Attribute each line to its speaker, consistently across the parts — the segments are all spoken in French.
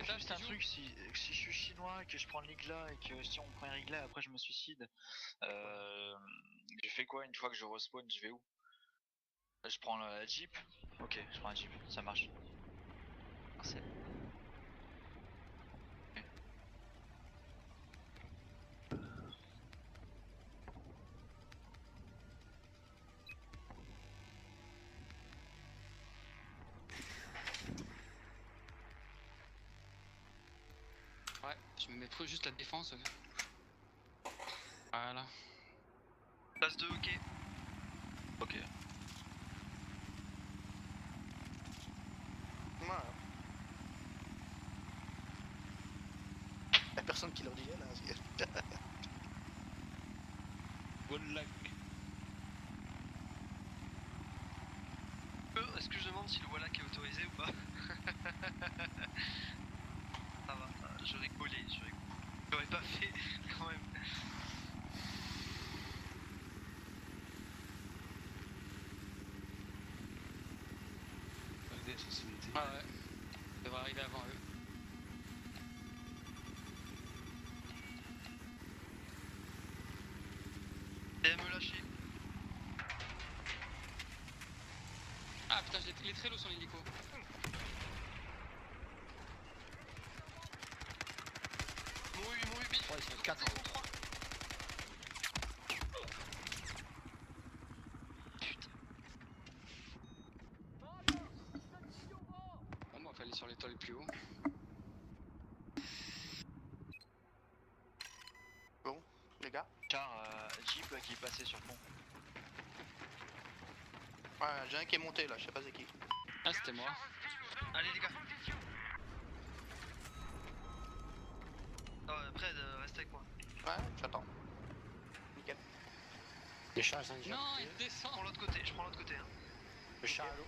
Speaker 1: l'étage,
Speaker 2: juste un truc, si je suis chinois, que je prends l'Igla et que si on prend un Igla après je me suicide, je fais quoi une fois que je respawn, je vais où? Je prends la Jeep. Ok, je prends la Jeep, ça marche. Merci. Ok.
Speaker 1: Ouais, je me mets juste la défense. Voilà.
Speaker 3: Passe de hockey.
Speaker 2: Ok.
Speaker 4: Voilà. Y'a personne qui leur dit là.
Speaker 5: One lag.
Speaker 3: Est-ce que je demande si le Wallach est autorisé ou pas? Ça va, je rigolais, j'aurais pas fait quand même.
Speaker 5: Des sensibilités.
Speaker 1: Ah ouais. Ça devrait arriver avant eux.
Speaker 3: Et me lâcher.
Speaker 1: Ah putain, il est très lourd son hélico.
Speaker 3: Mon Ubi.
Speaker 4: Ouais, ils sont 4
Speaker 3: Ils sont 3.
Speaker 1: Bon, bah, fallait sur l'étoile plus haut.
Speaker 4: Bon, les gars.
Speaker 2: Car Jeep là qui est passé sur le pont.
Speaker 4: Ouais, j'ai un qui est monté là, je sais pas c'est qui.
Speaker 1: Ah, c'était moi.
Speaker 3: Allez les gars. Après, reste avec moi.
Speaker 4: Ouais, j'attends. Nickel.
Speaker 6: Les chars sont déjà
Speaker 1: Non,
Speaker 6: pris.
Speaker 1: il
Speaker 3: Je
Speaker 1: descend.
Speaker 3: prends l'autre côté, hein.
Speaker 6: Le char à l'eau.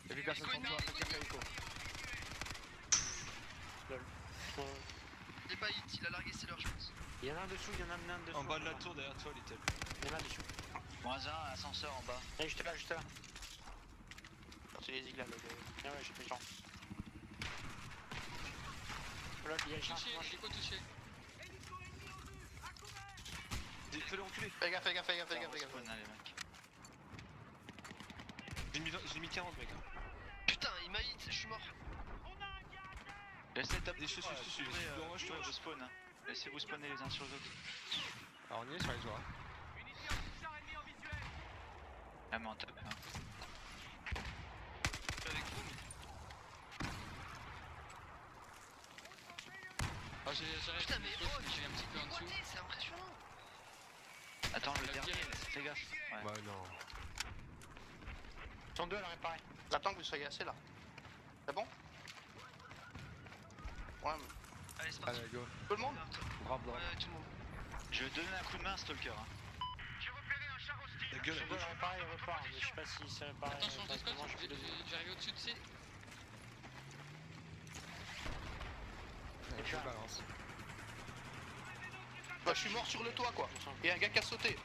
Speaker 4: Y'a plus personne sur toi, fais gaffe à l'écho.
Speaker 6: Lol.
Speaker 3: Il est pas hit, il a largué ses leurs je pense.
Speaker 6: Il y en a un dessous, il y en a un dessous.
Speaker 5: En bas de la tour derrière toi, Little.
Speaker 6: Il y en a un dessous.
Speaker 2: Moins un, ascenseur en bas.
Speaker 6: Allez, juste là, juste là.
Speaker 4: C'est les iglas là.
Speaker 6: Ah ouais, j'ai fait genre. Là, il y a le char qui
Speaker 1: Touché,
Speaker 6: mange.
Speaker 1: hélico touché.
Speaker 5: Fais-le reculer.
Speaker 4: Fais gaffe, fais gaffe, fais gaffe, fais
Speaker 2: Ça
Speaker 4: gaffe, fais
Speaker 2: respawn,
Speaker 4: gaffe.
Speaker 2: hein, les mecs.
Speaker 5: J'ai mis 40 mec.
Speaker 3: Putain, il m'a hit, je suis mort.
Speaker 2: Laissez taper.
Speaker 5: Je suis,
Speaker 2: Je spawn. Hein. Laissez-vous spawner les uns sur les autres.
Speaker 4: Alors on y est sur les oies.
Speaker 2: Ah mais on tape. Hein.
Speaker 3: Je suis avec vous, mais...
Speaker 1: Ah, j'ai resté
Speaker 3: Putain, mais oh,
Speaker 1: j'ai un petit peu en dessous.
Speaker 3: c'est impressionnant.
Speaker 2: Attends, le
Speaker 1: La
Speaker 2: dernier,
Speaker 1: direct.
Speaker 2: fais gaffe. Ouais.
Speaker 4: Bah non.
Speaker 6: Ils sont deux à la réparer.
Speaker 4: J'attends que vous soyez assez là. C'est bon? Ouais,
Speaker 3: Allez, c'est parti.
Speaker 4: go. Tout le monde?
Speaker 3: Ouais, tout le monde.
Speaker 2: Je vais te donner un coup de main, Stalker. Hein.
Speaker 5: La gueule
Speaker 6: Ils
Speaker 5: à
Speaker 6: sont deux à
Speaker 5: gauche.
Speaker 6: la réparer, ils repartent. Mais je sais pas si c'est réparé.
Speaker 1: Attends, change de spot,
Speaker 6: correctement, je suis désolé.
Speaker 1: j'arrive au-dessus de C.
Speaker 6: Et puis là,
Speaker 4: Bah, je suis mort sur le toit quoi. Y'a un gars qui a sauté.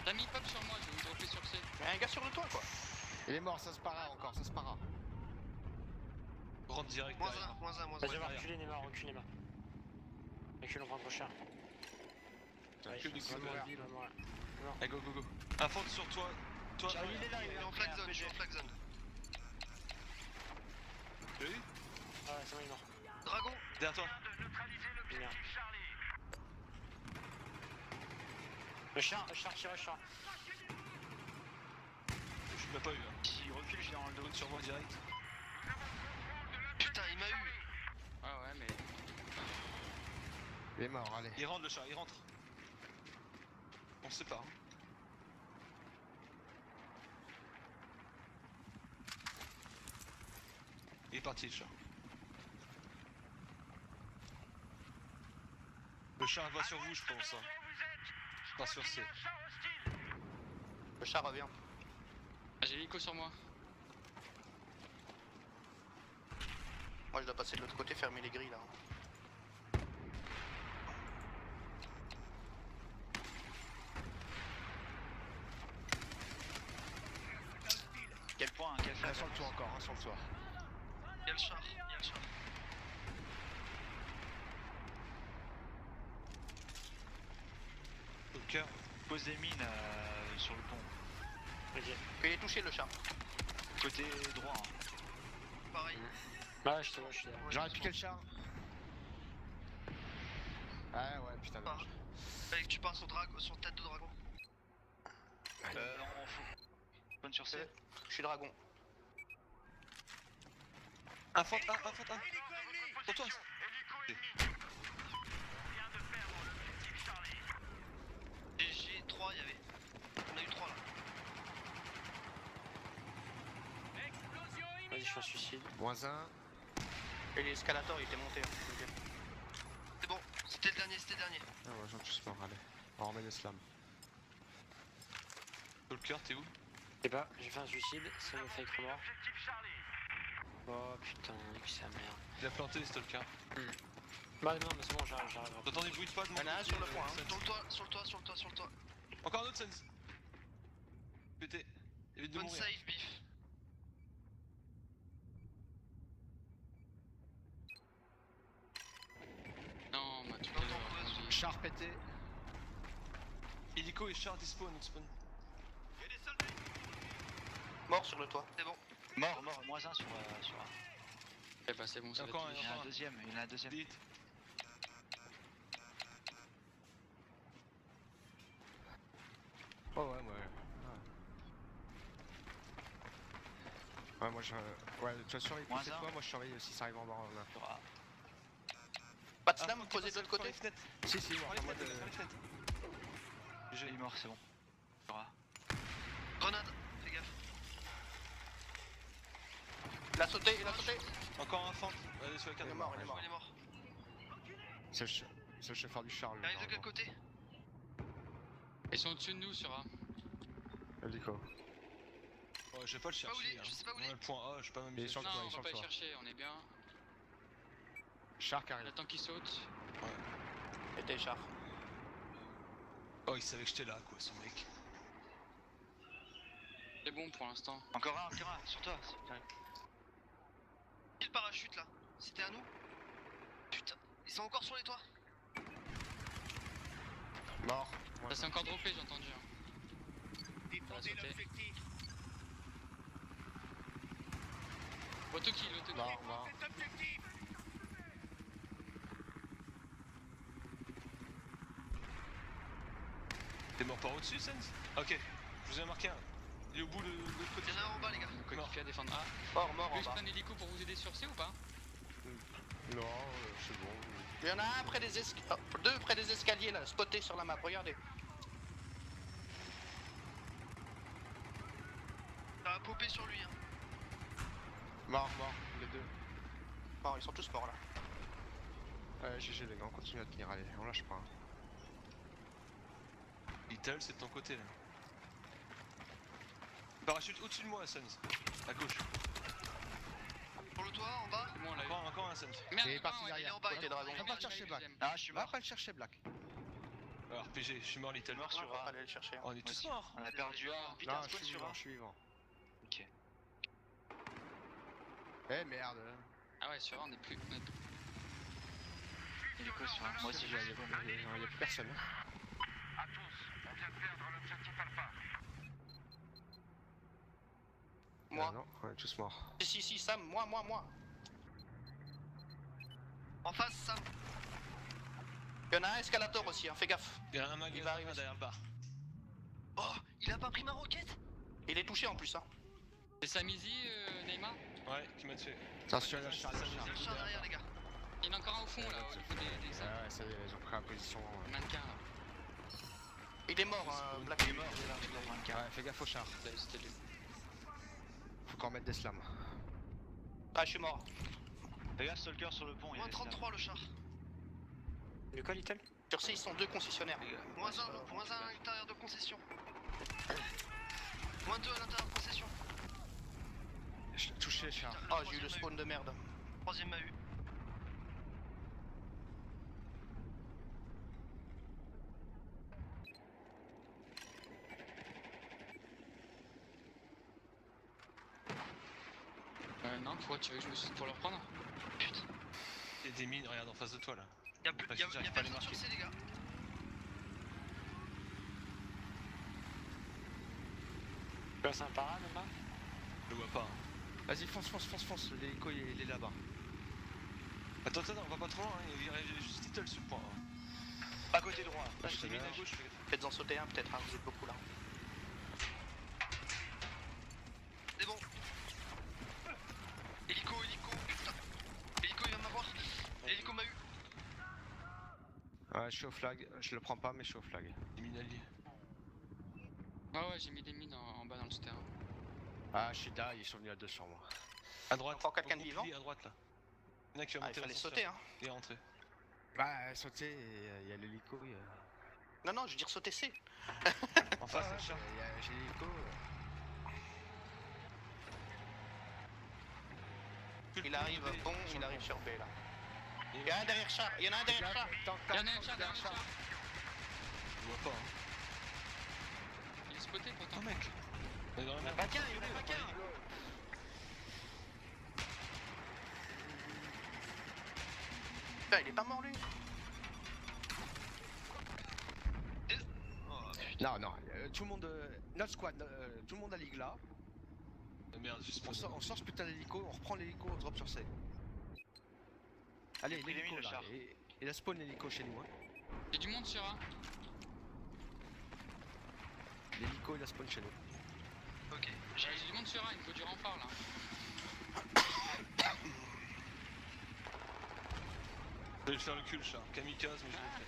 Speaker 1: T'as mis pop sur moi, je vais dropper sur C.
Speaker 4: Y'a un gars sur le toit quoi.
Speaker 7: Il est mort, ça se para encore, ça se para.
Speaker 5: Rentre direct
Speaker 3: Moins
Speaker 5: derrière.
Speaker 3: un, moins un, moins
Speaker 6: Vas-y,
Speaker 3: un.
Speaker 6: va reculer, Neymar, recule, Neymar. Recule, on prend trop cher. Ouais,
Speaker 5: que des
Speaker 6: je vais
Speaker 5: coups de
Speaker 6: mourir.
Speaker 5: Allez, go, go, go. Un fond sur toi. Toi,
Speaker 6: Ah, il est là,
Speaker 3: Il est en flag zone, je suis en flag zone.
Speaker 5: tu l'as eu?
Speaker 6: Ah ouais, c'est bon, il est mort.
Speaker 3: Dragon.
Speaker 5: Derrière toi.
Speaker 6: Merde. Le char tire le char.
Speaker 5: Je l'ai pas eu. Hein.
Speaker 2: S'il recule, je l'ai dans le dos.
Speaker 5: Donne sur moi direct.
Speaker 3: Putain, il m'a eu.
Speaker 1: Ouais, ouais, mais.
Speaker 7: Il est mort, allez.
Speaker 5: Il rentre le chat, il rentre. On se sépare. Il est parti le chat. Le chat va sur vous, je pense. Hein. Pas sur C.
Speaker 4: Le chat revient.
Speaker 1: Ah, j'ai l'hélico sur moi.
Speaker 4: Moi je dois passer de l'autre côté, fermer les grilles là.
Speaker 2: Quel point toit, un café.
Speaker 7: Un sur le toit encore, un sur le toit.
Speaker 3: Il y a le char, il y a le char.
Speaker 5: Au cœur.
Speaker 2: Pose des mines sur le pont.
Speaker 6: Ok.
Speaker 4: Il est touché le chat.
Speaker 2: Côté droit. Hein.
Speaker 3: Pareil.
Speaker 6: Ouais, je te vois, je suis là.
Speaker 7: J'aurais piqué le char. Ah ouais, putain,
Speaker 3: Par-
Speaker 7: dommage.
Speaker 3: Fallait que tu pars sur tête de dragon.
Speaker 2: On fout. Bonne sur C.
Speaker 4: Je suis dragon.
Speaker 5: Un fente, un. Pour toi.
Speaker 3: J'ai 3, il y avait. On a eu 3 là.
Speaker 6: Vas-y, je fais un suicide.
Speaker 7: Moins un.
Speaker 4: Et l'escalator il était monté. Hein. Ok.
Speaker 3: C'est bon, c'était le dernier, c'était le dernier.
Speaker 7: Ah ouais, j'en tous mort, allez. On remet les slams.
Speaker 5: Au cœur, t'es où?
Speaker 6: Je sais pas, j'ai fait un suicide, ça me fait être mort. Oh putain, que sa merde.
Speaker 5: Il a planté les stalkers.
Speaker 6: Bah non, mais c'est bon, j'arrive.
Speaker 5: T'entends des bruits de pas de mon
Speaker 4: Il y en a un
Speaker 5: côté,
Speaker 4: sur le pont, hein.
Speaker 5: Sens.
Speaker 3: Sur le toit, sur le toit, sur le toit, sur le toit.
Speaker 5: Encore un autre Sens. Pété. Évite de
Speaker 3: Bonne
Speaker 5: mourir.
Speaker 3: save, bif.
Speaker 1: Non, ma tu
Speaker 3: Dans ton buzz.
Speaker 7: Char pété.
Speaker 5: Hélico et char dispo, notre spawn.
Speaker 4: Mort sur le toit.
Speaker 3: C'est bon.
Speaker 2: Mort, moins un sur A.
Speaker 1: Eh bah c'est bon, ça va
Speaker 5: Encore
Speaker 1: être
Speaker 5: un,
Speaker 2: Il y en a
Speaker 5: encore
Speaker 2: un
Speaker 5: un.
Speaker 2: deuxième, il y en a un deuxième.
Speaker 5: Vite.
Speaker 7: Oh ouais, ouais. Ouais, moi je. Ouais, tu vas surveiller
Speaker 2: Moins
Speaker 7: cette
Speaker 2: un.
Speaker 7: fois, moi je surveille si ça arrive en bas. Là.
Speaker 2: Sur A.
Speaker 4: Pas de slam posé de l'autre côté.
Speaker 7: Si, si, moi,
Speaker 5: Prends les
Speaker 7: en mode.
Speaker 5: fenêtres, prends les fenêtres.
Speaker 2: Il est mort, c'est bon. Sur A.
Speaker 3: Grenade, fais gaffe.
Speaker 4: Il a sauté, il a sauté.
Speaker 5: Encore un fente. Allez, sur la carte.
Speaker 4: Il est mort, il est mort.
Speaker 3: Il est mort.
Speaker 7: C'est le chauffeur du char, lui.
Speaker 3: Il arrive de quel
Speaker 7: normalement.
Speaker 3: côté?
Speaker 1: Ils sont au-dessus de nous sur A.
Speaker 7: Hélico.
Speaker 5: Ouais, je vais pas le
Speaker 3: sais pas où il
Speaker 5: chercher.
Speaker 3: est,
Speaker 5: hein.
Speaker 3: je sais pas où il
Speaker 5: On a
Speaker 3: est.
Speaker 5: le point A, je vais pas
Speaker 7: Il est
Speaker 5: m'amuser.
Speaker 7: sur le
Speaker 1: Non,
Speaker 7: toit,
Speaker 1: on
Speaker 7: il est sur
Speaker 1: va pas
Speaker 7: le
Speaker 1: y
Speaker 7: toit.
Speaker 1: chercher, on est bien.
Speaker 7: Char qui arrive.
Speaker 1: J'attends qu'il saute.
Speaker 4: C'était char.
Speaker 5: Oh, il savait que j'étais là, quoi, son mec.
Speaker 1: C'est bon pour l'instant.
Speaker 2: Encore un, sur toi.
Speaker 3: Quel parachute là? C'était à nous? Putain, ils sont encore sur les toits.
Speaker 7: Mort.
Speaker 1: Ça s'est encore droppé, j'ai entendu. Hein. Ça va sauter. Autokill.
Speaker 7: Mort, mort.
Speaker 5: T'es mort par au-dessus, Sens? Ok, je vous ai marqué un. Il est au bout de l'autre côté.
Speaker 3: Il y en a un en bas, les gars.
Speaker 1: Mon coéquipier à défendre A.
Speaker 4: Mort en
Speaker 1: Plus
Speaker 4: bas.
Speaker 1: prendre l'hélico pour vous aider sur C ou pas?
Speaker 7: Non, c'est bon.
Speaker 4: Il y en a un près des escaliers. Deux près des escaliers là, spotés sur la map, regardez.
Speaker 3: Ça va popper sur lui. Hein.
Speaker 7: Mort, les deux.
Speaker 4: Mort, ils sont tous morts là.
Speaker 7: GG les gars, on continue à tenir, allez, on lâche pas.
Speaker 5: Little, c'est de ton côté là. Parachute au-dessus de moi, Sens. À gauche.
Speaker 3: Sur le toit, en bas.
Speaker 1: C'est bon, on l'a eu.
Speaker 5: Encore un Sens.
Speaker 1: Merde,
Speaker 7: Il est parti
Speaker 1: non,
Speaker 7: derrière.
Speaker 3: Il est en bas, il
Speaker 4: Côté
Speaker 3: est en bas.
Speaker 4: dragon.
Speaker 3: il est
Speaker 7: Va pas
Speaker 3: en
Speaker 7: le
Speaker 3: bas,
Speaker 7: chercher,
Speaker 3: il est
Speaker 7: Black.
Speaker 3: deuxième.
Speaker 2: Ah, je suis
Speaker 7: Va
Speaker 2: mort.
Speaker 7: pas le chercher, Black.
Speaker 5: Alors, PG, je suis mort, Little.
Speaker 2: Mort sur
Speaker 4: On va
Speaker 2: A.
Speaker 4: aller le chercher.
Speaker 5: On est tous morts.
Speaker 2: On a perdu un. Putain,
Speaker 7: Non, je
Speaker 2: spawn
Speaker 7: suis
Speaker 2: sur
Speaker 7: vivant,
Speaker 2: A.
Speaker 7: je suis vivant.
Speaker 2: Ok.
Speaker 7: Eh merde.
Speaker 1: Ah ouais, sur A, on est plus.
Speaker 2: Il est quoi sur A? Moi aussi, j'ai
Speaker 7: Il y a plus personne.
Speaker 4: Moi.
Speaker 7: Non, on est tous morts.
Speaker 4: Si, Sam, moi.
Speaker 3: En face, Sam.
Speaker 4: Il y en a un escalator aussi, hein, fais gaffe.
Speaker 5: Il y a un
Speaker 4: Il va
Speaker 5: magasin
Speaker 4: arriver.
Speaker 5: derrière le bar.
Speaker 3: Oh, il a pas pris ma roquette.
Speaker 4: Il est touché en plus, hein.
Speaker 1: C'est Samizi, Neymar?
Speaker 5: Ouais, qui m'a tué.
Speaker 7: Attention, il y a le char,
Speaker 5: Ça,
Speaker 7: le
Speaker 5: ça,
Speaker 3: Il y a
Speaker 7: char.
Speaker 3: le char derrière, les gars.
Speaker 1: Il y en a encore un au fond là, au niveau des
Speaker 7: Ouais, ouais, ça y est, ils ont pris la position.
Speaker 1: mannequins là.
Speaker 4: Il est mort, hein, Black.
Speaker 2: Il est mort, il est là, il est mort.
Speaker 7: Ouais, fais gaffe au char.
Speaker 1: C'était lui.
Speaker 7: Faut qu'on remette des slams.
Speaker 4: Ah, je suis mort.
Speaker 2: Fais gaffe, Stalker sur le pont. il
Speaker 3: Moins
Speaker 2: reste là.
Speaker 3: 33 le char.
Speaker 6: De quoi, Little?
Speaker 4: Sur C, ils sont deux concessionnaires.
Speaker 3: Moins 1 à l'intérieur de concession. Moins 2 à l'intérieur de concession.
Speaker 7: Je l'ai touché, char.
Speaker 4: Oh, j'ai eu le spawn de merde.
Speaker 3: Troisième m'a eu.
Speaker 1: Non, pourquoi tu veux que je me suis pour le reprendre?
Speaker 5: Il y a des mines, regarde en face de toi là.
Speaker 3: Y'a
Speaker 5: Bah,
Speaker 3: personne
Speaker 5: j'arrive pas à les
Speaker 3: sur
Speaker 5: marquer.
Speaker 3: C, les gars.
Speaker 6: Tu passes un parade là-bas?
Speaker 5: Je le vois pas. Hein.
Speaker 7: Vas-y, fonce, l'hélico il est là-bas.
Speaker 5: Attends, on va pas trop loin, hein. Il y a juste Little sur le point. Hein.
Speaker 2: À côté droit.
Speaker 5: Là, je t'ai mis à gauche.
Speaker 4: Faites-en sauter un peut-être, hein, vous êtes beaucoup là.
Speaker 3: C'est bon. Hélico, putain. Hélico, il va m'avoir. L'hélico m'a eu.
Speaker 7: Ouais, je suis au flag. Je le prends pas, mais je suis au flag.
Speaker 5: Des mines alliées.
Speaker 1: Ouais, j'ai mis des mines en bas dans le terrain.
Speaker 7: Ah, je suis là, ils sont venus à 2 sur moi.
Speaker 5: À droite.
Speaker 4: Encore quelqu'un de
Speaker 5: au
Speaker 4: vivant
Speaker 5: pli, à droite là. Il y en a qui va
Speaker 4: Ah, il
Speaker 5: monter
Speaker 4: fallait
Speaker 5: l'ascenseur.
Speaker 4: sauter, hein.
Speaker 5: Et rentrer.
Speaker 7: Bah, sauter, il y a l'hélico.
Speaker 4: Non, non, je veux dire sauter C.
Speaker 5: En face,
Speaker 7: Ah,
Speaker 5: la char.
Speaker 7: j'ai l'hélico.
Speaker 4: Il arrive, bon, il arrive sur B là. Il y en a un derrière char, il y en a un derrière char.
Speaker 1: Y'en a un chat, derrière le chat.
Speaker 5: Je vois pas. Hein.
Speaker 1: Il est spoté pourtant.
Speaker 5: Oh mec. On est dans la merde.
Speaker 4: Pas qu'un, il y en a pas qu'un. Putain, il est pas mort lui.
Speaker 7: Non, tout le monde. Notre squad, tout le monde à l'Igla.
Speaker 5: Merde, juste
Speaker 7: On
Speaker 5: pour
Speaker 7: sort ce putain d'hélico, on reprend l'hélico, on drop sur C. Allez,
Speaker 2: Il est mis,
Speaker 7: l'hélico
Speaker 2: le
Speaker 7: là.
Speaker 2: char.
Speaker 7: Il a spawn l'hélico chez nous. Hein.
Speaker 1: Y'a du monde sur A.
Speaker 7: L'hélico il a spawn chez nous.
Speaker 3: Ok.
Speaker 1: J'ai du monde sur A, il me faut du renfort là.
Speaker 5: Je vais le faire le cul, le chat. Kamikaze, mais je l'ai fait.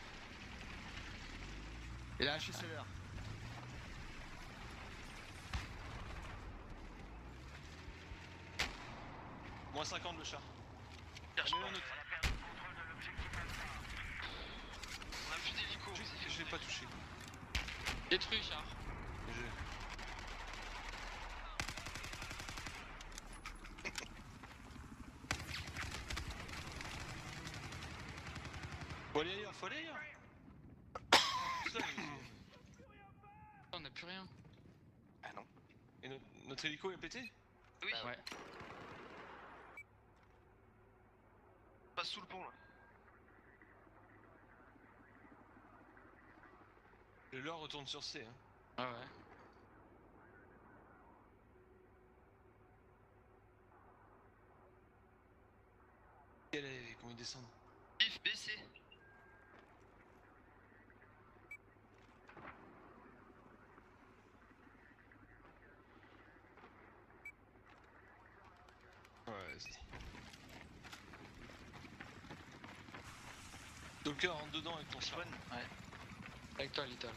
Speaker 7: Il a lâché celui-là.
Speaker 5: Moins 50 le chat.
Speaker 3: Cherche
Speaker 5: Mais
Speaker 3: pas.
Speaker 5: un autre.
Speaker 3: On a plus d'hélico.
Speaker 5: Je l'ai pas touché.
Speaker 1: Détruit, char.
Speaker 5: Je... Faut aller ailleurs. Ça,
Speaker 1: On a plus rien.
Speaker 4: Ah non.
Speaker 5: Et notre hélico est pété?
Speaker 3: Oui.
Speaker 1: Ouais.
Speaker 3: Passe sous le pont là.
Speaker 5: Le leur retourne sur C. Hein.
Speaker 1: Ouais, ouais.
Speaker 5: Comment ils descendent?
Speaker 3: Pif, BC.
Speaker 5: Ouais, vas-y. Docker rentre dedans avec ton char.
Speaker 2: Spawn. Ouais.
Speaker 1: Avec toi, Little.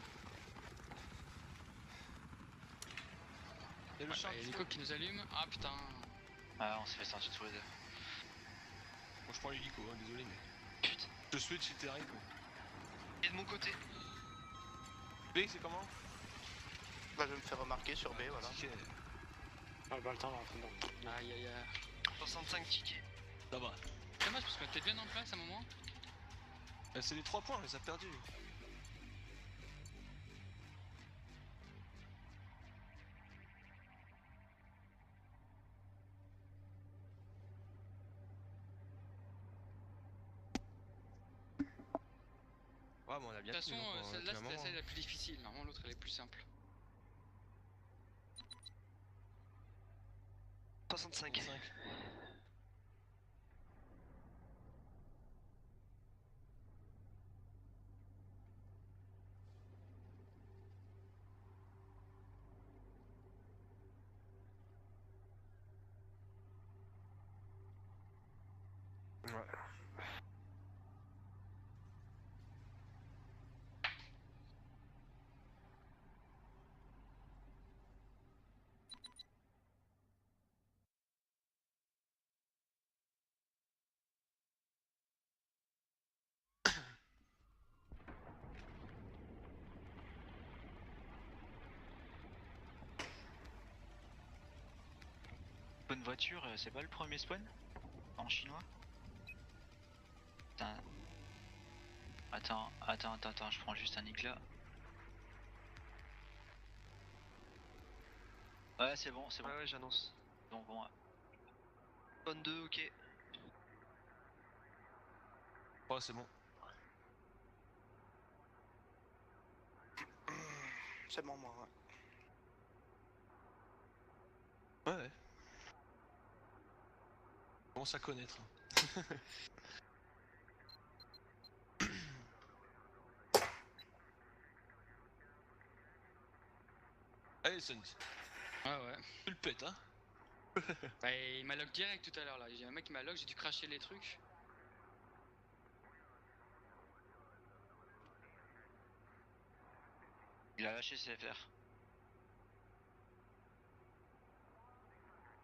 Speaker 5: Et le char,
Speaker 1: Y'a l'hélico qui nous allume. Ah putain.
Speaker 2: Ah, on s'est fait sortir tous les deux.
Speaker 5: Bon, je prends l'hélico, hein, désolé, mais.
Speaker 2: Putain.
Speaker 5: Je switch si t'arrives.
Speaker 3: Et de mon côté.
Speaker 5: B, c'est comment?
Speaker 4: Bah, je vais me faire remarquer sur B, voilà.
Speaker 5: Ok,
Speaker 6: On a pas le temps de rentrer dedans.
Speaker 1: Aïe aïe aïe.
Speaker 3: 65 tickets.
Speaker 5: ça va.
Speaker 1: Dommage parce qu'on était bien en place à un moment.
Speaker 5: C'est les 3 points, on les a perdus.
Speaker 7: Ouais, mais on a
Speaker 1: De
Speaker 7: bien
Speaker 1: toute façon,
Speaker 7: tenu, donc,
Speaker 1: celle-là
Speaker 7: depuis un
Speaker 1: c'était
Speaker 7: moment,
Speaker 1: celle la plus difficile. Normalement, l'autre elle est plus simple.
Speaker 3: 65.
Speaker 5: 5.
Speaker 7: Ouais.
Speaker 2: Bonne voiture, c'est pas le premier spawn? En chinois? Putain. Attends, je prends juste un Igla. Ouais, c'est bon.
Speaker 3: Ouais, j'annonce.
Speaker 2: Donc bon.
Speaker 3: Bonne 2, ok.
Speaker 5: Ouais, c'est bon.
Speaker 4: C'est bon, moi.
Speaker 5: Ouais, ouais. Commence à connaître. Allez, Suns,
Speaker 1: Ah ouais.
Speaker 5: tu le pètes, hein.
Speaker 1: Bah, il m'a lock direct tout à l'heure là. J'ai un mec qui m'a lock, j'ai dû cracher les trucs.
Speaker 2: Il a lâché CFR.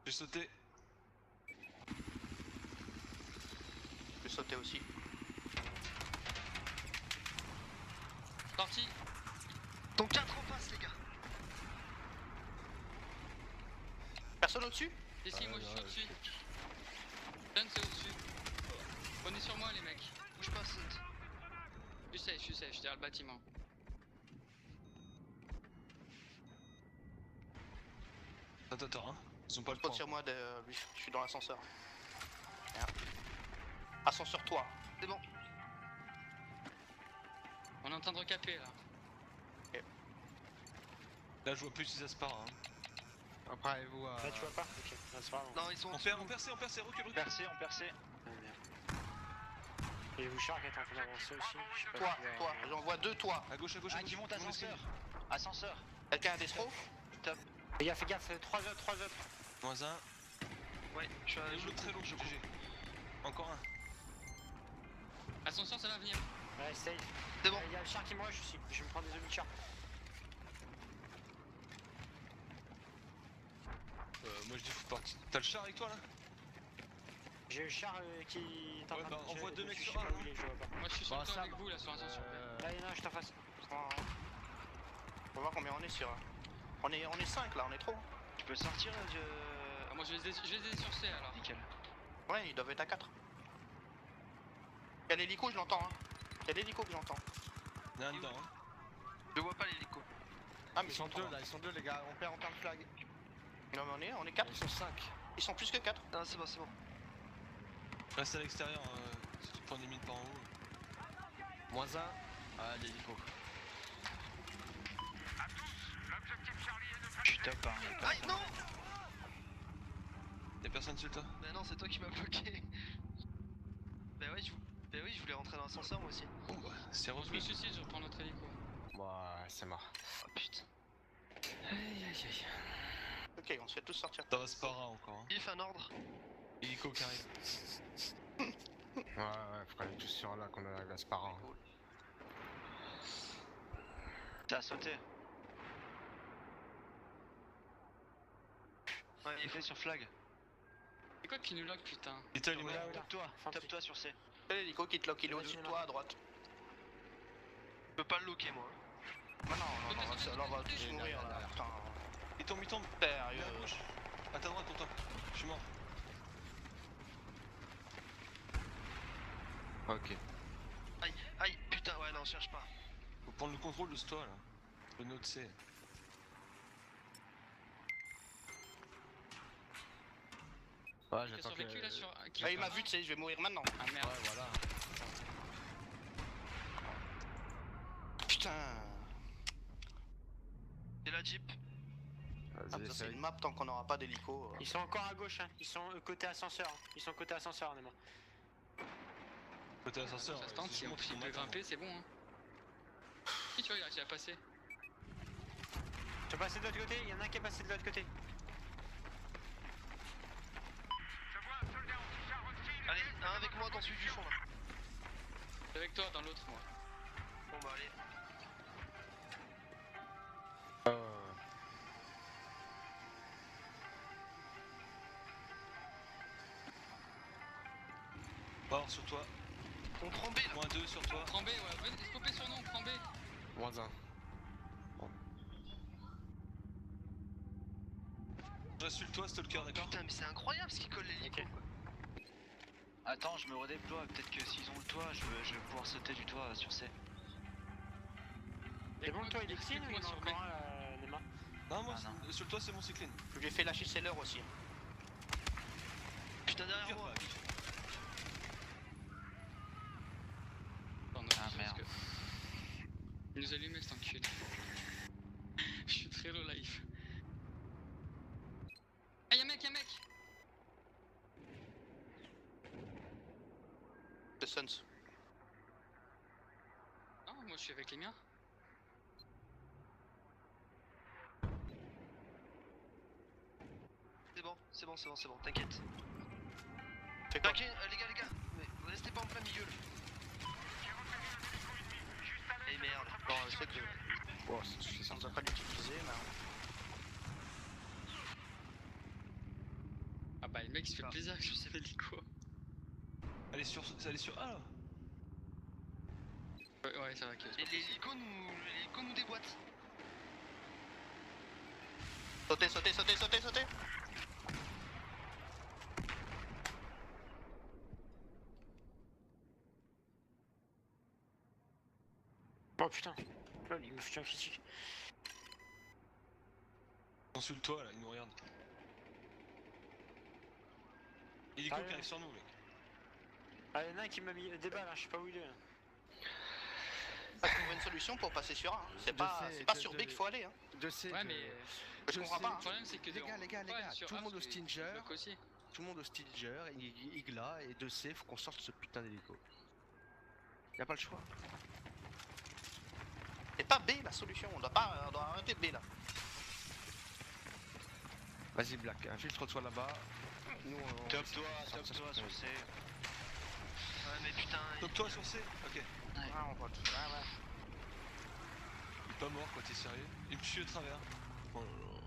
Speaker 5: J'ai sauté.
Speaker 4: Je vais sauter aussi.
Speaker 1: Sorti.
Speaker 3: Donc 4 en face, les gars.
Speaker 4: Personne au-dessus?
Speaker 1: Ici, moi je suis
Speaker 5: non,
Speaker 1: au-dessus. John, c'est au-dessus. Prenez sur moi, les mecs.
Speaker 3: Bouge pas, saute.
Speaker 1: Je suis safe, je suis derrière le bâtiment.
Speaker 5: Attends, hein. Ils ont pas le
Speaker 4: Saute
Speaker 5: temps.
Speaker 4: sur moi de lui. Je suis dans l'ascenseur. Merde. Ascenseur toi.
Speaker 3: C'est bon.
Speaker 1: On est en train de recaper là.
Speaker 5: Là, je vois plus si ça se part, hein.
Speaker 7: Après, vous.
Speaker 6: Là, tu vois pas? Ok, là, c'est pas grave.
Speaker 3: Non, ils sont en
Speaker 5: On
Speaker 3: dessous.
Speaker 5: perd, c'est recule.
Speaker 2: Percé, on percé.
Speaker 6: Ah, merde. Et Bouchard qui est en train d'avancer aussi. Je sais pas
Speaker 4: Toi,
Speaker 6: si tu vas-
Speaker 4: toi. J'en vois deux toi.
Speaker 5: À gauche,
Speaker 2: Ah, qui monte ascenseur. Ascenseur.
Speaker 4: Quelqu'un a des strokes?
Speaker 2: Top.
Speaker 6: Fais gaffe, 3 autres.
Speaker 5: Moins un.
Speaker 3: Ouais, je suis à
Speaker 5: Et l'autre très long, GG. Encore un.
Speaker 1: Ascenseur, ça va venir.
Speaker 6: Ouais, safe.
Speaker 3: C'est bon.
Speaker 6: Il y a le char qui me rush aussi. Je vais me prendre des zombies de char.
Speaker 5: Moi je dis faut partir. T'as le char avec toi là?
Speaker 6: J'ai le char qui est en
Speaker 5: Ouais,
Speaker 6: train
Speaker 5: bah,
Speaker 6: de
Speaker 5: envoie
Speaker 6: je-
Speaker 5: deux
Speaker 6: je
Speaker 5: mecs
Speaker 6: sais
Speaker 5: sur
Speaker 6: pas
Speaker 5: un,
Speaker 6: où il est, je vois pas.
Speaker 1: Moi je suis sur
Speaker 7: Bon,
Speaker 1: le toit
Speaker 7: ça
Speaker 1: avec
Speaker 7: va.
Speaker 1: vous là sur l'ascenseur.
Speaker 6: Là, non, je t'en face.
Speaker 4: On va voir combien on est sur. On est 5 là, on est trop.
Speaker 2: Tu peux sortir
Speaker 1: Ah, moi je les ai sur C alors.
Speaker 2: Nickel.
Speaker 4: Ouais, ils doivent être à 4. Y'a l'hélico, je l'entends. Hein. Y'a l'hélico que j'entends.
Speaker 5: Il y en a un dedans, hein.
Speaker 3: Je vois pas l'hélico.
Speaker 4: Ah, mais
Speaker 7: Ils sont deux là, ils sont deux les gars. On perd le flag.
Speaker 4: Non, mais on est 4.
Speaker 7: Ils sont 5.
Speaker 4: Ils sont plus que 4.
Speaker 3: Non, c'est bon, c'est bon.
Speaker 5: Reste à l'extérieur si tu prends des mines par en haut.
Speaker 7: Moins 1. Ah, l'hélico.
Speaker 2: Je suis top, hein.
Speaker 3: Aïe, non.
Speaker 5: Y'a personne sur toi?
Speaker 3: Bah non, c'est toi qui m'as bloqué. Bah ouais, je voulais rentrer dans l'ascenseur moi aussi.
Speaker 5: Bon bah, c'est
Speaker 1: Bon, je me
Speaker 5: revenu.
Speaker 1: suicide, je reprends notre hélico.
Speaker 7: Ouais, c'est mort.
Speaker 3: Oh putain.
Speaker 4: Ok, on se fait tous sortir.
Speaker 5: Ça va se para encore, hein.
Speaker 3: Bif, un ordre.
Speaker 5: Hélico qui arrive.
Speaker 7: Ouais, faut aller tous sur là qu'on a la Spara. Hein.
Speaker 2: T'as sauté.
Speaker 3: Ouais,
Speaker 2: Il fait sur flag.
Speaker 1: C'est quoi qui nous lock putain?
Speaker 5: Little, il est mort.
Speaker 6: Là, là.
Speaker 2: Tape-toi,
Speaker 6: Infantry.
Speaker 2: tape-toi sur C.
Speaker 4: Y'a l'hélico qui te lock, il est
Speaker 6: Ouais,
Speaker 4: au-dessus de
Speaker 6: tu
Speaker 4: toi à droite.
Speaker 3: je peux pas le loquer moi.
Speaker 4: Bah non, on va tous mourir là. Putain,
Speaker 5: Il tombe.
Speaker 4: sérieux.
Speaker 5: À gauche. À ta droite, Tonton. Je suis mort.
Speaker 7: Ok.
Speaker 3: Aïe, putain, ouais, non, cherche pas.
Speaker 5: Faut prendre le contrôle de ce toit là. Le nôtre C.
Speaker 7: Ouais,
Speaker 1: Qui a
Speaker 7: j'attends que.
Speaker 1: survécu là sur. qui-
Speaker 4: Ah, il m'a vu, tu sais, je vais mourir maintenant.
Speaker 1: Ah merde.
Speaker 7: Ouais, voilà.
Speaker 4: Putain.
Speaker 3: C'est la Jeep.
Speaker 4: Ah,
Speaker 7: Vas-y,
Speaker 4: ça, c'est
Speaker 7: essaye.
Speaker 4: une map tant qu'on n'aura pas d'hélico.
Speaker 6: Ils sont encore à gauche, hein. Ils sont côté ascenseur. Ils sont côté ascenseur, honnêtement.
Speaker 5: Côté ascenseur.
Speaker 1: Ça se tente,
Speaker 5: c'est
Speaker 1: si
Speaker 5: bon,
Speaker 1: on
Speaker 5: faut
Speaker 1: peut
Speaker 5: qu'on
Speaker 1: grimper, c'est bon hein. Si tu vois, il a réussi à passer.
Speaker 6: Tu vas passer de l'autre côté, il y en a un qui est passé de l'autre côté.
Speaker 3: Allez, un avec moi dans celui du fond là.
Speaker 1: Je suis avec toi dans l'autre moi.
Speaker 3: Bon bah allez.
Speaker 5: Mort sur toi.
Speaker 3: On prend B là.
Speaker 5: Moins 2 sur toi.
Speaker 1: Prends B, ouais, venez, scopez sur nous, prends B.
Speaker 7: Moins 1.
Speaker 5: Je reste sur le toit, Stalker, d'accord?
Speaker 3: Putain, mais c'est incroyable ce qui colle l'hélico
Speaker 6: Ok.
Speaker 3: quoi.
Speaker 2: Attends, je me redéploie. Peut-être que s'ils ont le toit, je vais pouvoir sauter du toit sur C.
Speaker 6: C'est bon, toi, il est clean ou il y en a
Speaker 1: sur B.
Speaker 6: encore un, Nema?
Speaker 5: Non, moi,
Speaker 2: Ah, non.
Speaker 5: sur le toit, c'est mon cycline.
Speaker 4: Je lui ai fait lâcher ses leurs aussi.
Speaker 3: Putain, derrière
Speaker 5: Tire
Speaker 3: moi.
Speaker 5: pas.
Speaker 1: Attends, non,
Speaker 2: Ah,
Speaker 1: parce
Speaker 2: merde.
Speaker 1: que- Il nous allumait cet enculé. Je suis très low life. Ah y'a un mec,
Speaker 4: The Suns.
Speaker 1: Non, moi je suis avec les miens.
Speaker 3: C'est bon, t'inquiète.
Speaker 4: Fais quoi?
Speaker 3: Ok, les gars, mais restez pas en plein milieu là. Eh merde.
Speaker 4: Bon, je sais que.
Speaker 7: Bon, c'est
Speaker 4: On ne
Speaker 7: ça.
Speaker 4: va pas l'utiliser, mais.
Speaker 1: Ah bah le mec il se fait
Speaker 3: Ah,
Speaker 1: plaisir avec son hélico.
Speaker 5: Allez sur A là.
Speaker 1: Ouais, ça va, ok. c'est pas
Speaker 3: L'hélico nous déboîte.
Speaker 4: Sautez, sautez, sautez, sautez, sautez!
Speaker 6: Oh putain. Là, il me fait un critique.
Speaker 5: On sous le toit là, il nous regarde. Hélico
Speaker 6: Ah,
Speaker 5: qui
Speaker 6: ouais.
Speaker 5: arrive sur nous, mec.
Speaker 6: Ah, y'en a un qui m'a mis des balles, hein, je sais pas où il est.
Speaker 4: Faut trouver une solution pour passer sur A. Hein. C'est pas sur B qu'il faut aller. Hein.
Speaker 7: De C,
Speaker 1: Ouais,
Speaker 7: de-
Speaker 1: mais
Speaker 4: Je comprends pas.
Speaker 1: le
Speaker 4: Hein.
Speaker 1: problème c'est que
Speaker 7: Les gars, les gars, tout le monde au Stinger.
Speaker 1: aussi.
Speaker 7: Tout le monde au Stinger, Igla et de C, faut qu'on sorte ce putain d'hélico. Y'a pas le choix.
Speaker 4: C'est pas B la solution. On doit arrêter B là.
Speaker 7: Vas-y Black, infiltre-toi là-bas. Nous on...
Speaker 2: Top-toi
Speaker 7: sortir ce putain
Speaker 2: sur C.
Speaker 3: Ouais, mais putain.
Speaker 5: Top-toi sur C. Ok.
Speaker 4: Ah, on vote. Ah, ouais.
Speaker 5: Il est pas mort quoi, t'es sérieux? Il me tue au travers. Oh là là.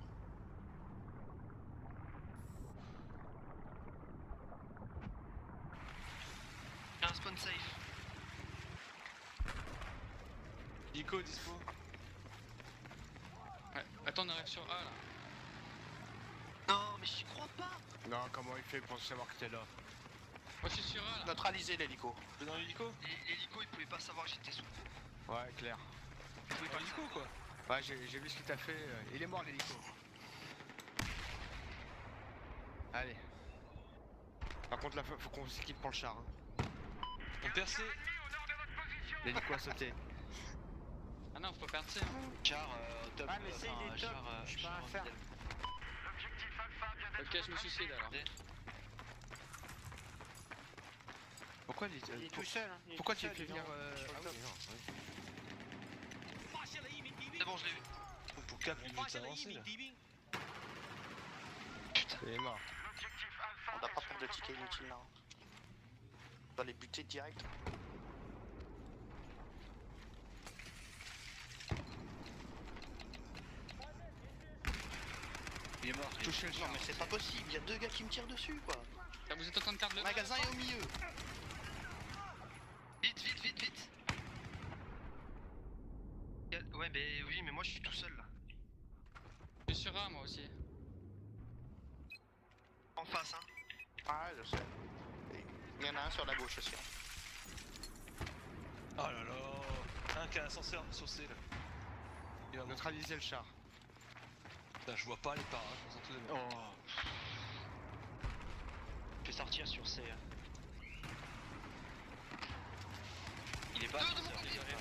Speaker 3: J'ai un spawn safe.
Speaker 5: Hélico dispo.
Speaker 1: Ouais. Attends, on arrive sur A là.
Speaker 3: Non, mais j'y crois pas.
Speaker 7: Non, comment il fait pour savoir que t'es là?
Speaker 1: Moi je suis sur A là.
Speaker 4: Neutraliser l'hélico.
Speaker 5: Tu es dans l'hélico?
Speaker 3: L'hélico, il pouvait pas savoir que j'étais sous.
Speaker 7: Ouais, clair.
Speaker 3: Il pouvait
Speaker 5: Dans
Speaker 3: pas le
Speaker 5: l'hélico
Speaker 3: savoir.
Speaker 5: quoi?
Speaker 7: Ouais, j'ai vu ce qu'il t'a fait. Il est mort l'hélico. Allez. Par contre là, faut qu'on s'équipe pour le char. Hein.
Speaker 5: On perd C.
Speaker 7: L'hélico a sauté.
Speaker 1: Ah non, faut pas perdre C.
Speaker 2: Char, top.
Speaker 6: Ah, mais c'est il est top, je peux rien faire.
Speaker 1: Ok, je me suicide alors.
Speaker 7: Pourquoi
Speaker 6: Il est tout seul, hein. il est
Speaker 7: Pourquoi
Speaker 6: tout
Speaker 7: tu
Speaker 6: seul,
Speaker 7: as fait
Speaker 6: il est
Speaker 7: venir
Speaker 6: dans- sur le
Speaker 7: ah
Speaker 6: top.
Speaker 7: oui, non, oui.
Speaker 3: C'est bon, je l'ai vu.
Speaker 5: Pour Cap, il veut s'avancer là.
Speaker 7: Il est mort.
Speaker 4: On doit pas perdre de tickets inutiles là. On doit les buter direct.
Speaker 2: Il est mort.
Speaker 7: Touchez le
Speaker 4: Non
Speaker 7: char.
Speaker 4: mais c'est pas possible, il y a deux gars qui me tirent dessus quoi.
Speaker 1: Ah, vous êtes en train de perdre le
Speaker 4: Le magasin est au milieu.
Speaker 3: Vite. Ouais, mais oui, mais moi je suis tout seul là.
Speaker 1: Je suis sur A moi aussi.
Speaker 3: En face, hein.
Speaker 4: Ah ouais, je sais. Et il y en a un sur la gauche aussi. Hein.
Speaker 5: Oh là là. Un qui a un ascenseur sur C là. Il va monter.
Speaker 7: Neutraliser le char.
Speaker 5: Putain, je vois pas les paras, je me sens tout de même.
Speaker 2: Oh. Je vais sortir sur C. Il est pas
Speaker 3: Deux de
Speaker 2: ascenseur,
Speaker 3: mon côté.
Speaker 2: désolé.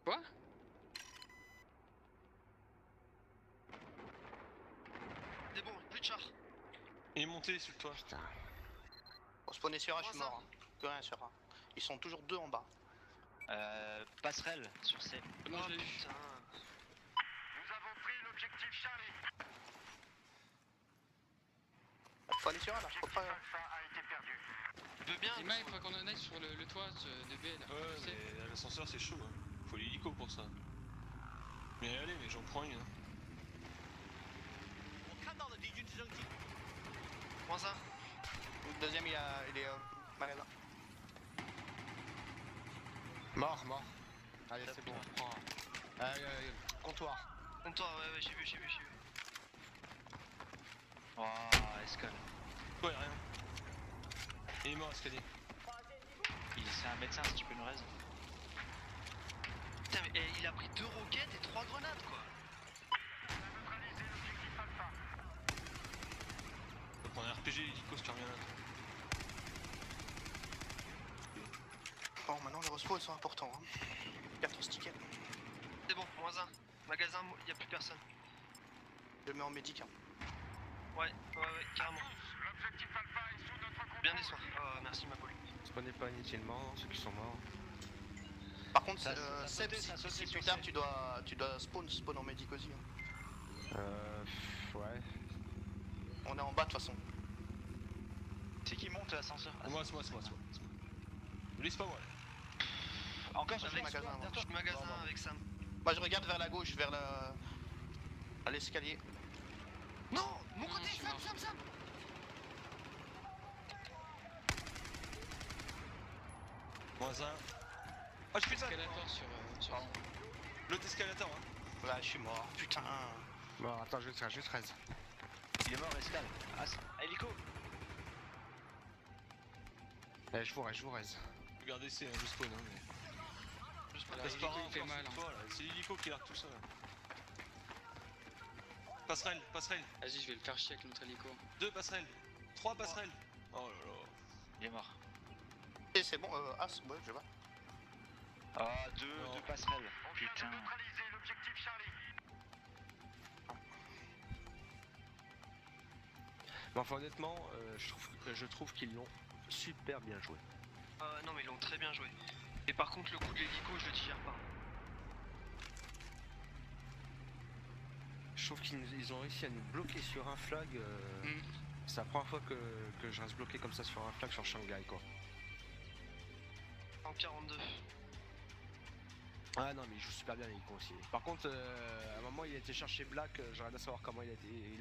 Speaker 1: Quoi?
Speaker 3: C'est bon, plus de char.
Speaker 5: Il est monté sur le toit.
Speaker 7: Putain.
Speaker 4: Pour spawner sur A, je suis
Speaker 3: Comment ça
Speaker 4: mort. Hein. Que rien sur A. Ils sont toujours deux en bas.
Speaker 2: Passerelle sur C.
Speaker 1: Moi
Speaker 3: Oh
Speaker 1: je l'ai eu.
Speaker 3: putain.
Speaker 4: Faut aller sur A là, faut pas.
Speaker 3: Je veux bien.
Speaker 1: Emma, il faut qu'on en aille sur le toit de B là.
Speaker 5: Ouais,
Speaker 1: Tu sais.
Speaker 5: mais l'ascenseur c'est chaud. Hein. Faut l'hélico pour ça. Mais allez, mais j'en prends une. Hein.
Speaker 3: Moins un.
Speaker 4: Le deuxième il est magasin.
Speaker 7: Mort. Allez, c'est bon. Prends. Comptoir.
Speaker 3: Comptoir, ouais, j'ai vu.
Speaker 2: Oh, escale.
Speaker 5: Ouais, rien. Il est mort, escalier.
Speaker 2: Il c'est un médecin si tu peux nous raise.
Speaker 3: Putain, mais il a pris 2 roquettes et 3 grenades quoi.
Speaker 5: On va prendre un RPG hélico si tu reviens là.
Speaker 4: Bon, maintenant les respawns sont importants. Hein. 4 stickers.
Speaker 3: C'est bon, -1. Magasin, y a plus personne.
Speaker 4: Je le mets en médic. Hein.
Speaker 3: Ouais, carrément. Bien des soins. Oh, merci ma poule.
Speaker 7: Spawnez pas inutilement, ceux qui sont morts.
Speaker 4: Par contre,
Speaker 6: Ça
Speaker 4: Seb, si plus tard tu dois spawn en médic aussi. Hein.
Speaker 7: Ouais.
Speaker 4: On est en bas de toute façon.
Speaker 2: C'est qui monte l'ascenseur?
Speaker 5: C'est moi. Ne laisse pas moi.
Speaker 2: Encore
Speaker 4: Je
Speaker 2: sur
Speaker 4: suis
Speaker 2: le
Speaker 4: magasin.
Speaker 3: Je suis magasin avec Sam.
Speaker 4: Moi je regarde vers la gauche, vers à l'escalier.
Speaker 3: Non, mon côté,
Speaker 1: je suis
Speaker 3: Sam,
Speaker 1: mort.
Speaker 3: Sam.
Speaker 5: -1. Ah, je suis ça.
Speaker 1: Escalator sur
Speaker 5: L'autre escalator, hein.
Speaker 4: Là, je suis mort. Putain.
Speaker 7: Bon, attends, je juste raise.
Speaker 2: Il est mort, escale. Ah, hélico.
Speaker 7: Eh, je vous raise.
Speaker 5: Regardez, c'est un jeu spawn, hein, mais.
Speaker 1: Là,
Speaker 5: Passe par
Speaker 1: l'hélico,
Speaker 5: un,
Speaker 1: il fait
Speaker 5: encore
Speaker 1: mal,
Speaker 5: cette
Speaker 1: hein.
Speaker 5: fois, là. C'est l'hélico qui largue tout ça. Passerelle.
Speaker 1: Vas-y, je vais le faire chier avec notre hélico.
Speaker 5: 2 passerelles. 3 passerelles. Oh là là.
Speaker 2: Il est mort.
Speaker 4: Et c'est bon, As, ouais, je vais.
Speaker 2: Ah,
Speaker 5: Non.
Speaker 2: deux passerelles. Putain.
Speaker 7: Mais enfin, honnêtement, je trouve qu'ils l'ont super bien joué.
Speaker 3: Non, mais ils l'ont très bien joué. Et par contre, le coup de l'hélico, je le digère pas.
Speaker 7: Je trouve qu'ils ont réussi à nous bloquer sur un flag. C'est la première fois que je reste bloqué comme ça sur un flag sur Shanghai, quoi.
Speaker 3: En 42.
Speaker 7: Ah non, mais il joue super bien l'hélico aussi. Par contre, à un moment, il a été chercher Black, j'aimerais bien savoir comment il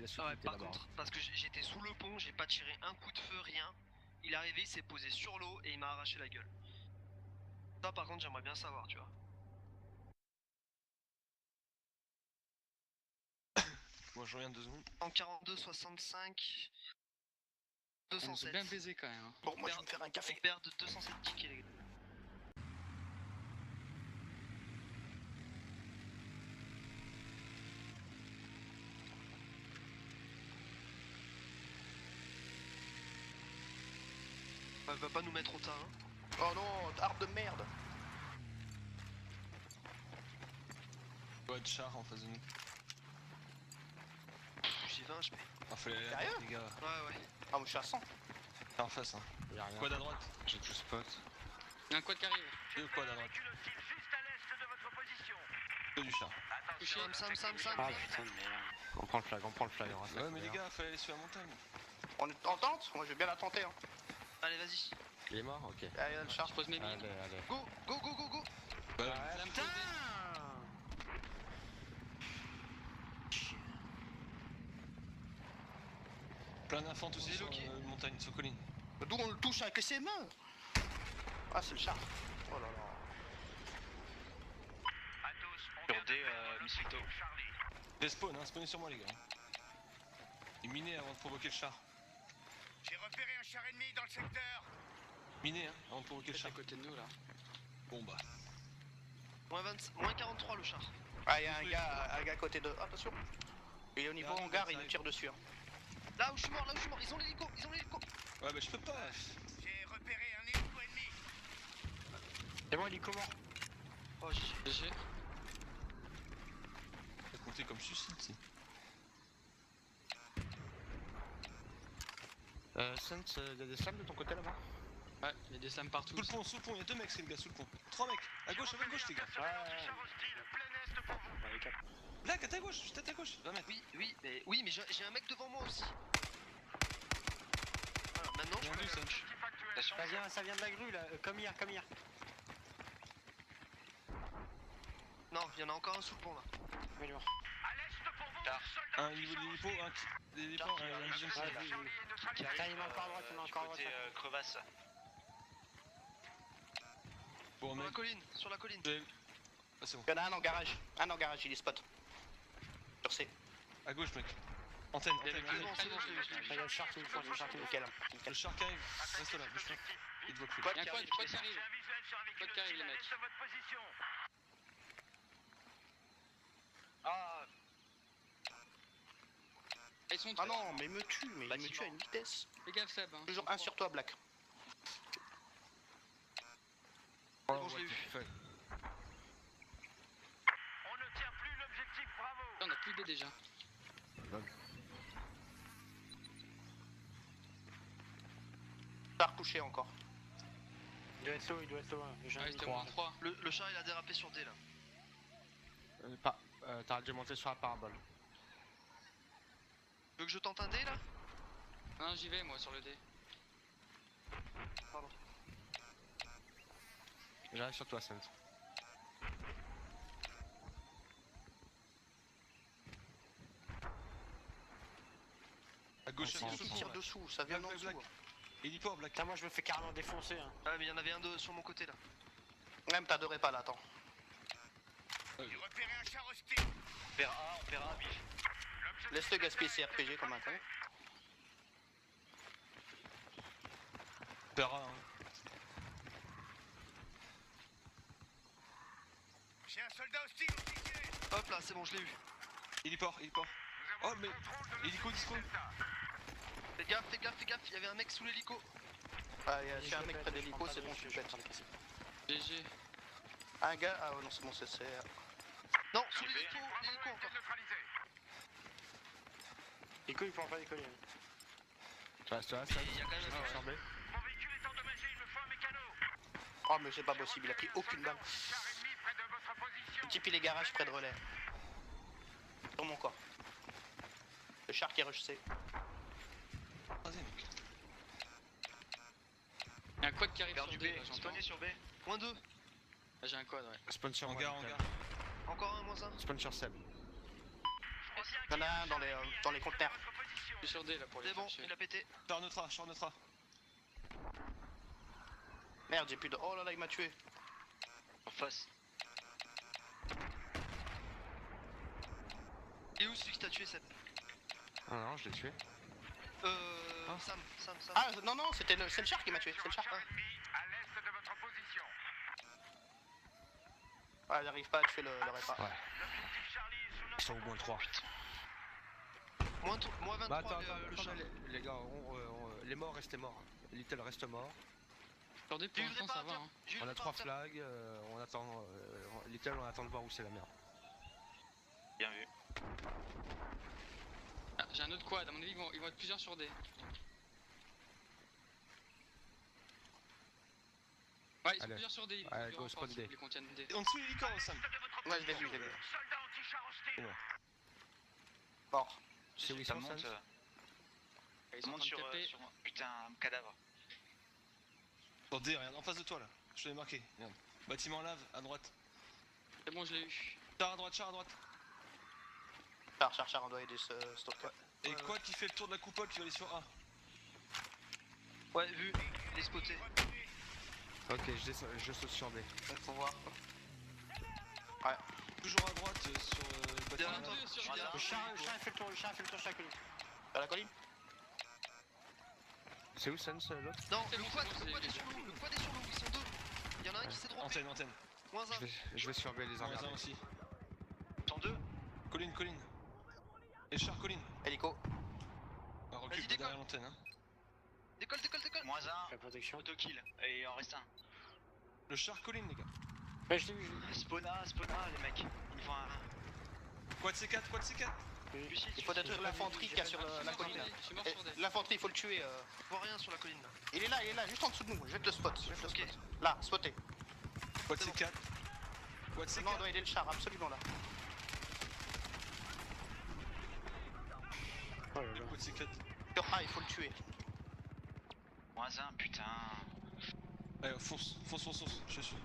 Speaker 7: a su
Speaker 3: Ah ouais,
Speaker 7: qu'il était
Speaker 3: par
Speaker 7: là-bas.
Speaker 3: contre, parce que j'étais sous le pont, j'ai pas tiré un coup de feu, rien. Il est arrivé, il s'est posé sur l'eau et il m'a arraché la gueule. Ça, par contre, j'aimerais bien savoir, tu vois.
Speaker 5: Moi, je reviens 2 secondes.
Speaker 3: En 42, 65.
Speaker 1: On nous a
Speaker 3: 207.
Speaker 1: bien baisé quand même. Hein.
Speaker 4: Bon, moi je vais me faire un
Speaker 3: On
Speaker 4: café.
Speaker 3: perd de 207 tickets, les gars. Elle va pas nous mettre au tas, hein.
Speaker 4: Oh non, arbre de merde.
Speaker 5: Ouais, de char en face de nous.
Speaker 3: J'ai 20 HP.
Speaker 5: Ah, fallait aller à
Speaker 4: Sérieux
Speaker 5: droite, les gars.
Speaker 3: Ouais.
Speaker 4: Ah, moi je suis à 100.
Speaker 5: T'es en face, hein.
Speaker 7: Y'a rien.
Speaker 5: Quad à droite.
Speaker 7: J'ai tout spot.
Speaker 1: Il y a un quad qui arrive.
Speaker 5: 2 quad à droite. 2 du char.
Speaker 1: Touché.
Speaker 3: Sam.
Speaker 6: Ah putain de merde.
Speaker 7: On prend le flag, on reste
Speaker 5: Ouais,
Speaker 7: à
Speaker 5: mais les
Speaker 7: couvert.
Speaker 5: gars, fallait aller sur la montagne.
Speaker 4: On est en tente? Moi je vais bien la tenter. Hein.
Speaker 3: Allez, vas-y.
Speaker 7: Il est mort? Ok.
Speaker 4: Allez, le char.
Speaker 1: Je pose mes mines.
Speaker 7: Allez.
Speaker 3: Go.
Speaker 5: Bah,
Speaker 1: Ça me posait.
Speaker 5: plein d'infantes aussi
Speaker 3: C'est
Speaker 5: sur
Speaker 3: loqué.
Speaker 5: une montagne, sur colline.
Speaker 4: D'où on le touche avec ses mains? Ah, c'est le char. Oh là là.
Speaker 2: Sur D, Missilto.
Speaker 5: Les spawn, hein, spawnez sur moi, les gars. Et minez avant de provoquer le char.
Speaker 8: J'ai repéré un char ennemi dans le secteur.
Speaker 5: Minez, hein, avant de provoquer le
Speaker 1: Juste à
Speaker 5: char.
Speaker 1: côté de nous là.
Speaker 5: Bon bah.
Speaker 3: Moins 43 le char.
Speaker 4: Ah, il y a un gars à côté de. Attention. Il est au niveau
Speaker 5: Ah,
Speaker 4: hangar,
Speaker 5: ça
Speaker 4: il nous
Speaker 5: arrive.
Speaker 4: tire dessus. Hein.
Speaker 3: Là où je suis mort, ils ont l'hélico.
Speaker 5: Ouais, bah je peux pas.
Speaker 8: J'ai repéré un hélico ennemi.
Speaker 6: C'est bon, hélico mort.
Speaker 3: Oh, GG.
Speaker 1: GG.
Speaker 5: T'as compté comme suicide, si.
Speaker 7: Sense, il y a des slams de ton côté là-bas?
Speaker 1: Ouais, il y a des slams partout.
Speaker 5: Sous le pont, il y a 2 mecs, c'est le gars, sous le pont. 3 mecs. À gauche, les gars. Black, à ta gauche, juste à ta gauche. 20 mètres.
Speaker 3: Oui, mais j'ai un mec devant moi aussi. Voilà, maintenant je
Speaker 5: Bien
Speaker 3: peux
Speaker 5: vu,
Speaker 3: la
Speaker 5: ça.
Speaker 3: touche.
Speaker 6: Ça vient de la grue là, comme hier.
Speaker 3: Non, il y en a encore un sous le pont là.
Speaker 6: Oui, il est mort.
Speaker 5: Un niveau de l'hélipo, un deuxième
Speaker 6: Ah,
Speaker 5: slide.
Speaker 6: oui. Tiens, il est encore à droite,
Speaker 2: Côté crevasse.
Speaker 5: Bon, mec.
Speaker 3: Sur la colline.
Speaker 5: Ah, c'est bon.
Speaker 4: Il y en a un en garage. Il est spot. Sur C.
Speaker 5: À gauche, mec. Antenne.
Speaker 3: C'est bon, je l'ai vu.
Speaker 6: Il y a le shark qui me prend,
Speaker 4: Nickel.
Speaker 5: Le char qui arrive. Reste là, bouge pas. Il te voit plus.
Speaker 1: Il y a un quad qui arrive. Quad qui arrive les mecs.
Speaker 2: Ah,
Speaker 1: Ah, ils sont
Speaker 4: Ah
Speaker 1: trois.
Speaker 4: non, mais il me tue, mais il me
Speaker 2: Bâtiment.
Speaker 4: tue à une vitesse.
Speaker 1: Fais gaffe Seb. Hein.
Speaker 4: Toujours un sur toi, Black.
Speaker 7: Oh,
Speaker 3: bon, je l'ai
Speaker 7: what
Speaker 3: eu.
Speaker 7: the fuck.
Speaker 1: On a plus de déjà.
Speaker 4: Char couché encore.
Speaker 6: Il doit être low, hein. J'ai un
Speaker 1: Ouais, c'était
Speaker 6: micro.
Speaker 1: moins 3.
Speaker 3: Le char il a dérapé sur D là.
Speaker 7: T'as dû monter sur la parabole.
Speaker 3: Tu veux que je tente un D là?
Speaker 1: Non, j'y vais moi sur le dé.
Speaker 3: Pardon.
Speaker 7: J'arrive sur toi, Sense.
Speaker 5: À gauche,
Speaker 7: Ouais,
Speaker 5: à
Speaker 7: c'est
Speaker 5: gauche,
Speaker 4: Il
Speaker 7: un
Speaker 4: tire
Speaker 5: ouais.
Speaker 4: dessous, ça vient
Speaker 5: Black,
Speaker 4: d'en
Speaker 5: Black,
Speaker 4: dessous.
Speaker 5: Héliport, Black.
Speaker 6: Putain, moi je me fais carrément défoncer. Hein.
Speaker 3: Ah mais il y en avait un sur mon côté là.
Speaker 4: Même t'adorais pas là, attends.
Speaker 8: J'ai repéré un char hostile.
Speaker 2: on paiera, bif.
Speaker 4: Laisse-le gaspiller ses RPG comme un con.
Speaker 5: Pera, hein.
Speaker 8: J'ai un soldat hostile au piquet.
Speaker 3: Hop là, c'est bon, je l'ai eu.
Speaker 5: Héliport. Oh, mais. Hélico, disco.
Speaker 3: Fais gaffe, il y avait un mec sous l'hélico.
Speaker 4: Ah, s'il y a un mec près de l'hélico, c'est bon, tu
Speaker 6: je
Speaker 4: le
Speaker 6: suis en
Speaker 4: pètes.
Speaker 6: train de casser.
Speaker 1: GG.
Speaker 4: Un gars, ah non, c'est bon, c'est.
Speaker 3: Non, sous l'hélico encore.
Speaker 6: Écho, il pourra pas décoller. hein.
Speaker 7: Tu restes là,
Speaker 3: Mais
Speaker 7: Sense.
Speaker 3: il y a quand même un
Speaker 7: Sur B.
Speaker 8: Mon véhicule est endommagé, il me faut un mécano.
Speaker 4: Oh, mais c'est pas possible, il a pris aucune balle.
Speaker 8: Char ennemi près de votre position.
Speaker 4: Le type, il est garage près de relais. Sur mon corps. Le char qui est rush C.
Speaker 5: Vas-y, mec.
Speaker 1: Y'a un quad qui arrive
Speaker 2: Garde
Speaker 1: sur
Speaker 2: du B,
Speaker 1: D là, j'entends.
Speaker 2: spawné sur B.
Speaker 3: Moins 2.
Speaker 1: Ah, j'ai un quad, ouais.
Speaker 7: Spawn sur moi.
Speaker 5: Hangar,
Speaker 7: Nicolas.
Speaker 5: hangar.
Speaker 3: Encore un, moins 1.
Speaker 7: Spawn sur Seb.
Speaker 4: Il y en a un dans les conteneurs.
Speaker 1: Je suis sur D là pour les
Speaker 3: C'est bon,
Speaker 1: chercher.
Speaker 3: il a pété.
Speaker 5: Char neutra.
Speaker 4: Merde, j'ai plus de. Oh là là, il m'a tué.
Speaker 2: En face.
Speaker 3: Et où celui que t'as tué, Seb?
Speaker 7: Ah non, je l'ai tué.
Speaker 3: Sam.
Speaker 4: Ah non, non, c'est le char qui m'a tué. C'est le char.
Speaker 8: Char ennemi à l'est de votre position.
Speaker 4: Ah, j'arrive pas à tuer le repas.
Speaker 7: Ouais.
Speaker 8: L'objectif Charlie est sous
Speaker 7: Ils
Speaker 8: notre
Speaker 7: sont au moins 3.
Speaker 3: Moins 23
Speaker 7: Bah attends,
Speaker 3: le char.
Speaker 7: les gars, les morts restez morts. Little reste mort.
Speaker 1: Sur D pour
Speaker 3: J'ai eu le
Speaker 1: l'instant ça
Speaker 3: réparateur.
Speaker 1: va. Hein.
Speaker 3: J'ai eu
Speaker 7: On
Speaker 3: le
Speaker 7: a 3
Speaker 3: réparateur.
Speaker 7: flags, on attend. Little, on attend de voir où c'est la merde.
Speaker 2: Bien vu.
Speaker 1: Ah, j'ai un autre quad, à mon avis ils vont être plusieurs sur D. Ouais, ils sont
Speaker 7: Allez.
Speaker 1: plusieurs sur D. Il faut
Speaker 7: Allez,
Speaker 1: du
Speaker 7: go,
Speaker 1: renfort
Speaker 7: spawn
Speaker 1: si
Speaker 7: D.
Speaker 1: vous les contiennent D.
Speaker 5: En dessous, hélico, Sam.
Speaker 4: Ouais, je l'ai vu, je l'ai vu.
Speaker 8: soldat anti-char hostile.
Speaker 4: Mort.
Speaker 7: C'est où ils
Speaker 2: Ça
Speaker 7: sont,
Speaker 2: monte,
Speaker 7: Sans
Speaker 1: Ils
Speaker 2: ça
Speaker 1: sont en
Speaker 2: monte
Speaker 1: train de taper.
Speaker 2: sur moi. Putain, un cadavre.
Speaker 5: Sur D, regarde, en face de toi là. Je te l'ai marqué. Regarde. Bâtiment lave, à droite.
Speaker 1: C'est bon, je l'ai eu.
Speaker 5: Char à droite.
Speaker 4: Char, on doit aider ce stalker.
Speaker 5: Et quoi qui fait le tour de la coupole, tu vas aller sur A.
Speaker 3: Ouais, vu. Il est spoté.
Speaker 7: Ok, je saute sur B.
Speaker 4: Faut voir.
Speaker 5: Toujours à droite sur le
Speaker 3: Derrière
Speaker 5: bâtiment
Speaker 3: toi,
Speaker 5: lave.
Speaker 1: sur
Speaker 3: je suis derrière
Speaker 6: Le
Speaker 3: toi.
Speaker 6: char il fait le tour, sur la colline.
Speaker 4: Sur la colline.
Speaker 7: C'est où Sense l'autre?
Speaker 3: Non,
Speaker 1: C'est
Speaker 3: le
Speaker 1: bon,
Speaker 3: quad
Speaker 1: c'est bon,
Speaker 3: est
Speaker 1: c'est
Speaker 3: sur l'eau, ils sont deux. Il y en a un qui s'est droppé.
Speaker 5: Antenne.
Speaker 3: Moins 1.
Speaker 7: Je vais sur B les
Speaker 5: Moins
Speaker 7: emmerder.
Speaker 5: un aussi.
Speaker 2: Ils sont deux.
Speaker 5: Colline. Et char colline.
Speaker 4: Hélico.
Speaker 5: Ah, recule
Speaker 3: Vas-y,
Speaker 5: pas
Speaker 3: décolle.
Speaker 5: derrière l'antenne. Hein.
Speaker 3: Décolle.
Speaker 2: Moins un.
Speaker 6: La protection.
Speaker 2: Auto-kill. Et il en reste un.
Speaker 5: Le char colline, les gars.
Speaker 6: Ouais, je l'ai vu.
Speaker 2: Spawna, les mecs. Ils font un.
Speaker 5: Quad C4.
Speaker 2: Lucide,
Speaker 4: Il faut détruire l'infanterie qu'il y a sur la colline.
Speaker 1: Je suis mort
Speaker 4: Et
Speaker 1: sur D.
Speaker 4: L'infanterie, il faut le tuer.
Speaker 3: Je vois rien sur la colline là.
Speaker 4: Il est là, juste en dessous de nous. Je vais te le spot.
Speaker 3: Ok.
Speaker 4: Là, spoté.
Speaker 5: Quad
Speaker 3: C'est bon.
Speaker 5: C4. Quad
Speaker 4: Non, on
Speaker 5: C4.
Speaker 4: doit aider le char, absolument là.
Speaker 6: Oh là là.
Speaker 5: Quad C4.
Speaker 4: Sur A, il faut le tuer.
Speaker 2: Moins un, putain.
Speaker 5: Allez, fonce, je suis.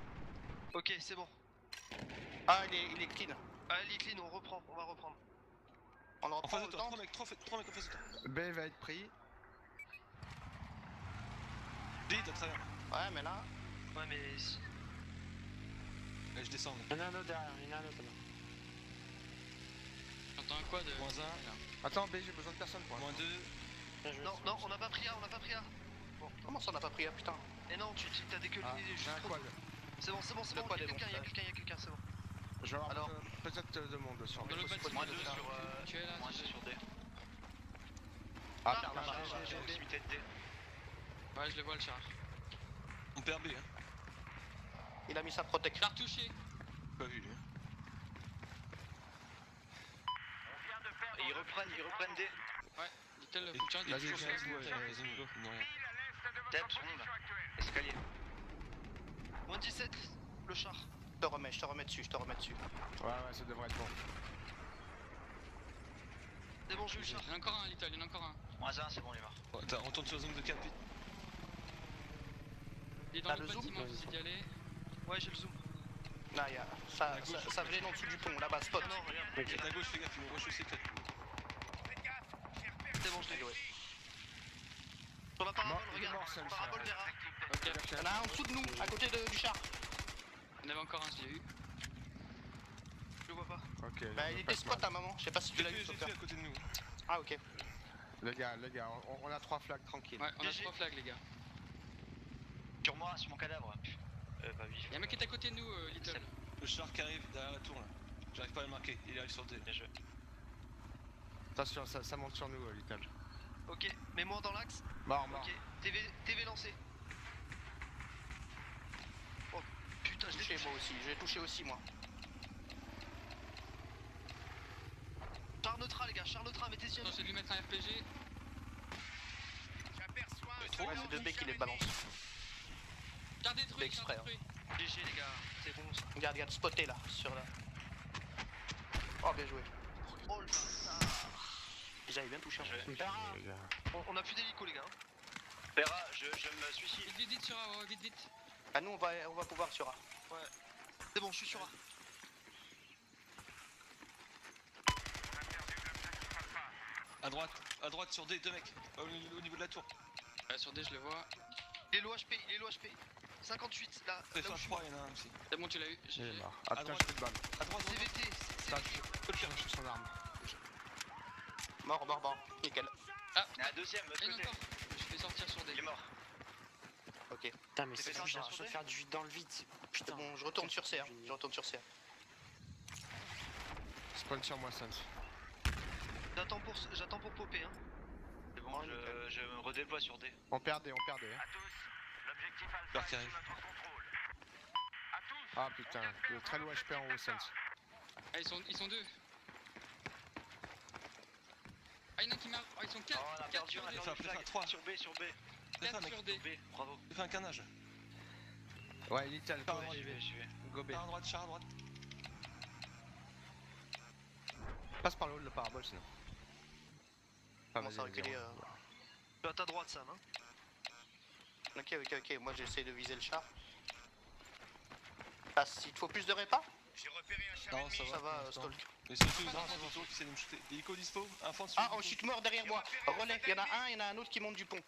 Speaker 3: Ok, c'est bon.
Speaker 4: Ah, il est clean.
Speaker 3: Allez, clean, on va reprendre.
Speaker 4: On le
Speaker 5: En
Speaker 4: reprend
Speaker 5: face de
Speaker 4: le
Speaker 5: toi,
Speaker 4: temps.
Speaker 5: 3 mecs en face de toi.
Speaker 7: B va être pris.
Speaker 5: Vite, à travers.
Speaker 4: Ouais, mais là.
Speaker 3: Ouais, mais.
Speaker 5: Allez, je descends.
Speaker 6: Il y en a un autre derrière, là.
Speaker 1: J'entends un quad.
Speaker 5: Moins 1,
Speaker 1: là.
Speaker 7: Attends, B, j'ai besoin de personne pour
Speaker 5: moins
Speaker 7: l'instant.
Speaker 5: 2.
Speaker 6: Bien joué,
Speaker 3: Non,
Speaker 6: c'est
Speaker 3: non,
Speaker 6: bon.
Speaker 3: on n'a pas pris A.
Speaker 4: Comment ça, on n'a pas pris A, putain?
Speaker 3: Et non, t'as décollé
Speaker 7: Ah,
Speaker 3: juste
Speaker 7: j'ai un
Speaker 3: trop
Speaker 7: quad.
Speaker 3: tôt. C'est bon, c'est bon, c'est
Speaker 4: De
Speaker 3: bon,
Speaker 4: quoi
Speaker 3: il y a
Speaker 4: des bons,
Speaker 3: quelqu'un, c'est bon.
Speaker 7: Je vais avoir
Speaker 4: Alors.
Speaker 7: peut-être de monde sur
Speaker 1: Dans l'autre bâtiment,
Speaker 2: Moins 2 sur.
Speaker 1: tu es là,
Speaker 2: Moins
Speaker 1: tu
Speaker 2: 2
Speaker 1: es.
Speaker 2: sur D.
Speaker 7: Ah,
Speaker 3: Ah,
Speaker 7: Perlin,
Speaker 2: J'ai proximité de D.
Speaker 1: Ouais, je le vois le char.
Speaker 5: On perd B, hein.
Speaker 4: Il a mis sa protec.
Speaker 1: Char touché.
Speaker 5: Pas vu, lui. Hein.
Speaker 8: On vient de perdre
Speaker 2: Et ils
Speaker 8: le
Speaker 2: reprennent D.
Speaker 1: Ouais, Little, faut que tu restes
Speaker 7: Vas-y,
Speaker 1: toujours sur la
Speaker 7: vas-y,
Speaker 1: boue,
Speaker 7: vas-y.
Speaker 1: ouais.
Speaker 5: Vas-y, go, ils n'ont rien.
Speaker 8: pile à l'est de votre
Speaker 2: Tête, sonde.
Speaker 8: position actuelle.
Speaker 2: Escalier.
Speaker 3: Moins 17, le char.
Speaker 4: Je te remets dessus.
Speaker 7: Ouais, ça devrait être bon.
Speaker 3: C'est bon, j'ai eu le char.
Speaker 1: Il y en a encore un, Little, il y en a encore un.
Speaker 2: Moins 1, c'est bon, il est mort.
Speaker 5: Ouais, t'as retourne sur la zone de cap vite.
Speaker 1: Il est dans
Speaker 4: T'as
Speaker 1: le
Speaker 4: le zoom
Speaker 1: bâtiment, j'essaie d'y aller.
Speaker 3: Ouais, j'ai le zoom.
Speaker 4: Là, il y a. Ça venait en dessous du pont, là-bas, spot.
Speaker 3: Non, regarde.
Speaker 5: Et à gauche, fais gaffe, ils vont rechausser peut-être.
Speaker 8: Faites gaffe, j'ai repéré
Speaker 3: C'est bon, je l'ai.
Speaker 4: Ouais.
Speaker 3: Sur la parabole,
Speaker 7: Il est
Speaker 3: regarde.
Speaker 7: mort, Sam,
Speaker 3: Parabole
Speaker 7: ça.
Speaker 3: Vera.
Speaker 1: Ok,
Speaker 4: Il y en a un en dessous de nous, à côté du char.
Speaker 1: il y en avait encore un, je l'ai eu.
Speaker 3: Je le vois pas.
Speaker 7: Ok.
Speaker 4: Bah, il était spot à un moment, je sais pas si tu l'as vu,
Speaker 5: J'ai
Speaker 4: Soccer.
Speaker 5: tué à côté de nous.
Speaker 4: Ah, ok.
Speaker 7: Les gars, on a 3 flags tranquilles.
Speaker 1: Ouais, on a
Speaker 3: GG.
Speaker 1: 3 flags, les gars.
Speaker 2: Sur moi, sur mon cadavre. Pas vif.
Speaker 1: Il y a un mec qui est à côté de nous, Little.
Speaker 5: Le char qui arrive derrière la tour là. J'arrive pas à le marquer, il arrive sur le D.
Speaker 2: Bien joué.
Speaker 7: Attention, ça monte sur nous, Little.
Speaker 3: Ok, mets-moi dans l'axe.
Speaker 7: Mort.
Speaker 3: Ok, TV lancé. Oh putain, je l'ai
Speaker 4: Touché,
Speaker 3: touché.
Speaker 4: moi aussi. J'ai touché aussi, moi.
Speaker 3: Char neutral, les gars, char neutral, mettez-y un.
Speaker 1: Attends, je vais lui mettre un RPG.
Speaker 8: J'aperçois un
Speaker 4: Ouais,
Speaker 8: soldat
Speaker 4: c'est 2B qui les balance.
Speaker 1: Char détruit, char
Speaker 4: exprès, hein.
Speaker 1: détruit.
Speaker 3: GG, les gars, c'est bon ça.
Speaker 4: Regarde, spoté là, sur là. Oh, bien joué.
Speaker 3: Oh le bâtard.
Speaker 4: J'avais bien touché.
Speaker 3: On a plus d'hélico, les gars.
Speaker 2: Pera, je me suicide.
Speaker 1: Vite, sur A, ouais, vite.
Speaker 4: Ah, nous, on va pouvoir sur A.
Speaker 3: C'est bon, je suis sur A.
Speaker 5: À droite sur D, deux mecs. Au niveau de la tour.
Speaker 1: Sur D, je le vois.
Speaker 3: Il est low HP. 58, là
Speaker 5: Fais
Speaker 3: où
Speaker 5: faire
Speaker 3: je suis.
Speaker 5: 3, il y en a un aussi.
Speaker 1: C'est bon, tu l'as eu.
Speaker 7: Il
Speaker 1: GG.
Speaker 7: est mort.
Speaker 5: À
Speaker 7: Ah putain,
Speaker 5: droite.
Speaker 7: je fais de balle.
Speaker 5: À droite,
Speaker 3: CVT,
Speaker 7: Putain, je cherche son arme.
Speaker 4: Mort. Nickel.
Speaker 2: Il y en a un deuxième, de l'autre
Speaker 1: Et il y en a
Speaker 2: côté.
Speaker 1: encore. Je vais sortir sur D.
Speaker 2: Il est mort.
Speaker 4: Ok.
Speaker 6: Putain, mais
Speaker 2: T'es
Speaker 6: c'est
Speaker 2: fait
Speaker 6: bon,
Speaker 2: sortir
Speaker 6: je
Speaker 2: sur
Speaker 6: vais
Speaker 2: D
Speaker 6: faire du vide dans le vide.
Speaker 4: C'est
Speaker 6: Putain.
Speaker 4: bon, je retourne sur CR.
Speaker 7: Spawn sur moi, Sans.
Speaker 3: J'attends pour popper, hein.
Speaker 2: C'est bon, je me redéploie sur D.
Speaker 7: On perdait. Hein.
Speaker 8: À tous, l'objectif
Speaker 5: Peur
Speaker 8: alpha
Speaker 5: qui
Speaker 8: est
Speaker 5: arrive.
Speaker 8: sous notre contrôle. À tous,
Speaker 7: Ah putain, le très low HP en haut, Sans.
Speaker 1: Ah, ils sont deux. Ah, il y en a un qui marche. Ah, ils sont 4.
Speaker 2: Oh, on a
Speaker 1: 4
Speaker 2: perdu,
Speaker 1: sur
Speaker 2: on a
Speaker 1: D.
Speaker 2: perdu le
Speaker 5: Fais
Speaker 2: flag.
Speaker 5: trois.
Speaker 2: Sur B.
Speaker 1: 4
Speaker 5: mec.
Speaker 1: sur D.
Speaker 2: B, bravo.
Speaker 5: Fais un carnage.
Speaker 7: Ouais, Little,
Speaker 5: Ah,
Speaker 7: go,
Speaker 5: ouais,
Speaker 2: J'y vais.
Speaker 7: go B.
Speaker 5: Char à droite, char à droite.
Speaker 7: Passe par le haut de le parabole sinon. Ah,
Speaker 4: Commence à reculer.
Speaker 3: Je suis à ta droite, Sam, hein.
Speaker 4: Ok. Moi, j'essaie de viser le char. Ah, s'il te faut plus de répas,
Speaker 8: j'ai repéré un char
Speaker 5: Non,
Speaker 8: ennemi.
Speaker 4: ça va,
Speaker 5: pour l'instant.
Speaker 4: Stalk.
Speaker 5: Mais c'est tout,
Speaker 1: Non,
Speaker 5: non,
Speaker 1: c'est
Speaker 5: c'est
Speaker 1: bon.
Speaker 5: autour qui essaie de me shooter. Hélico dispo, infant dessus.
Speaker 4: Ah, on chute mort derrière moi. Relais, il y en a un autre qui monte du pont.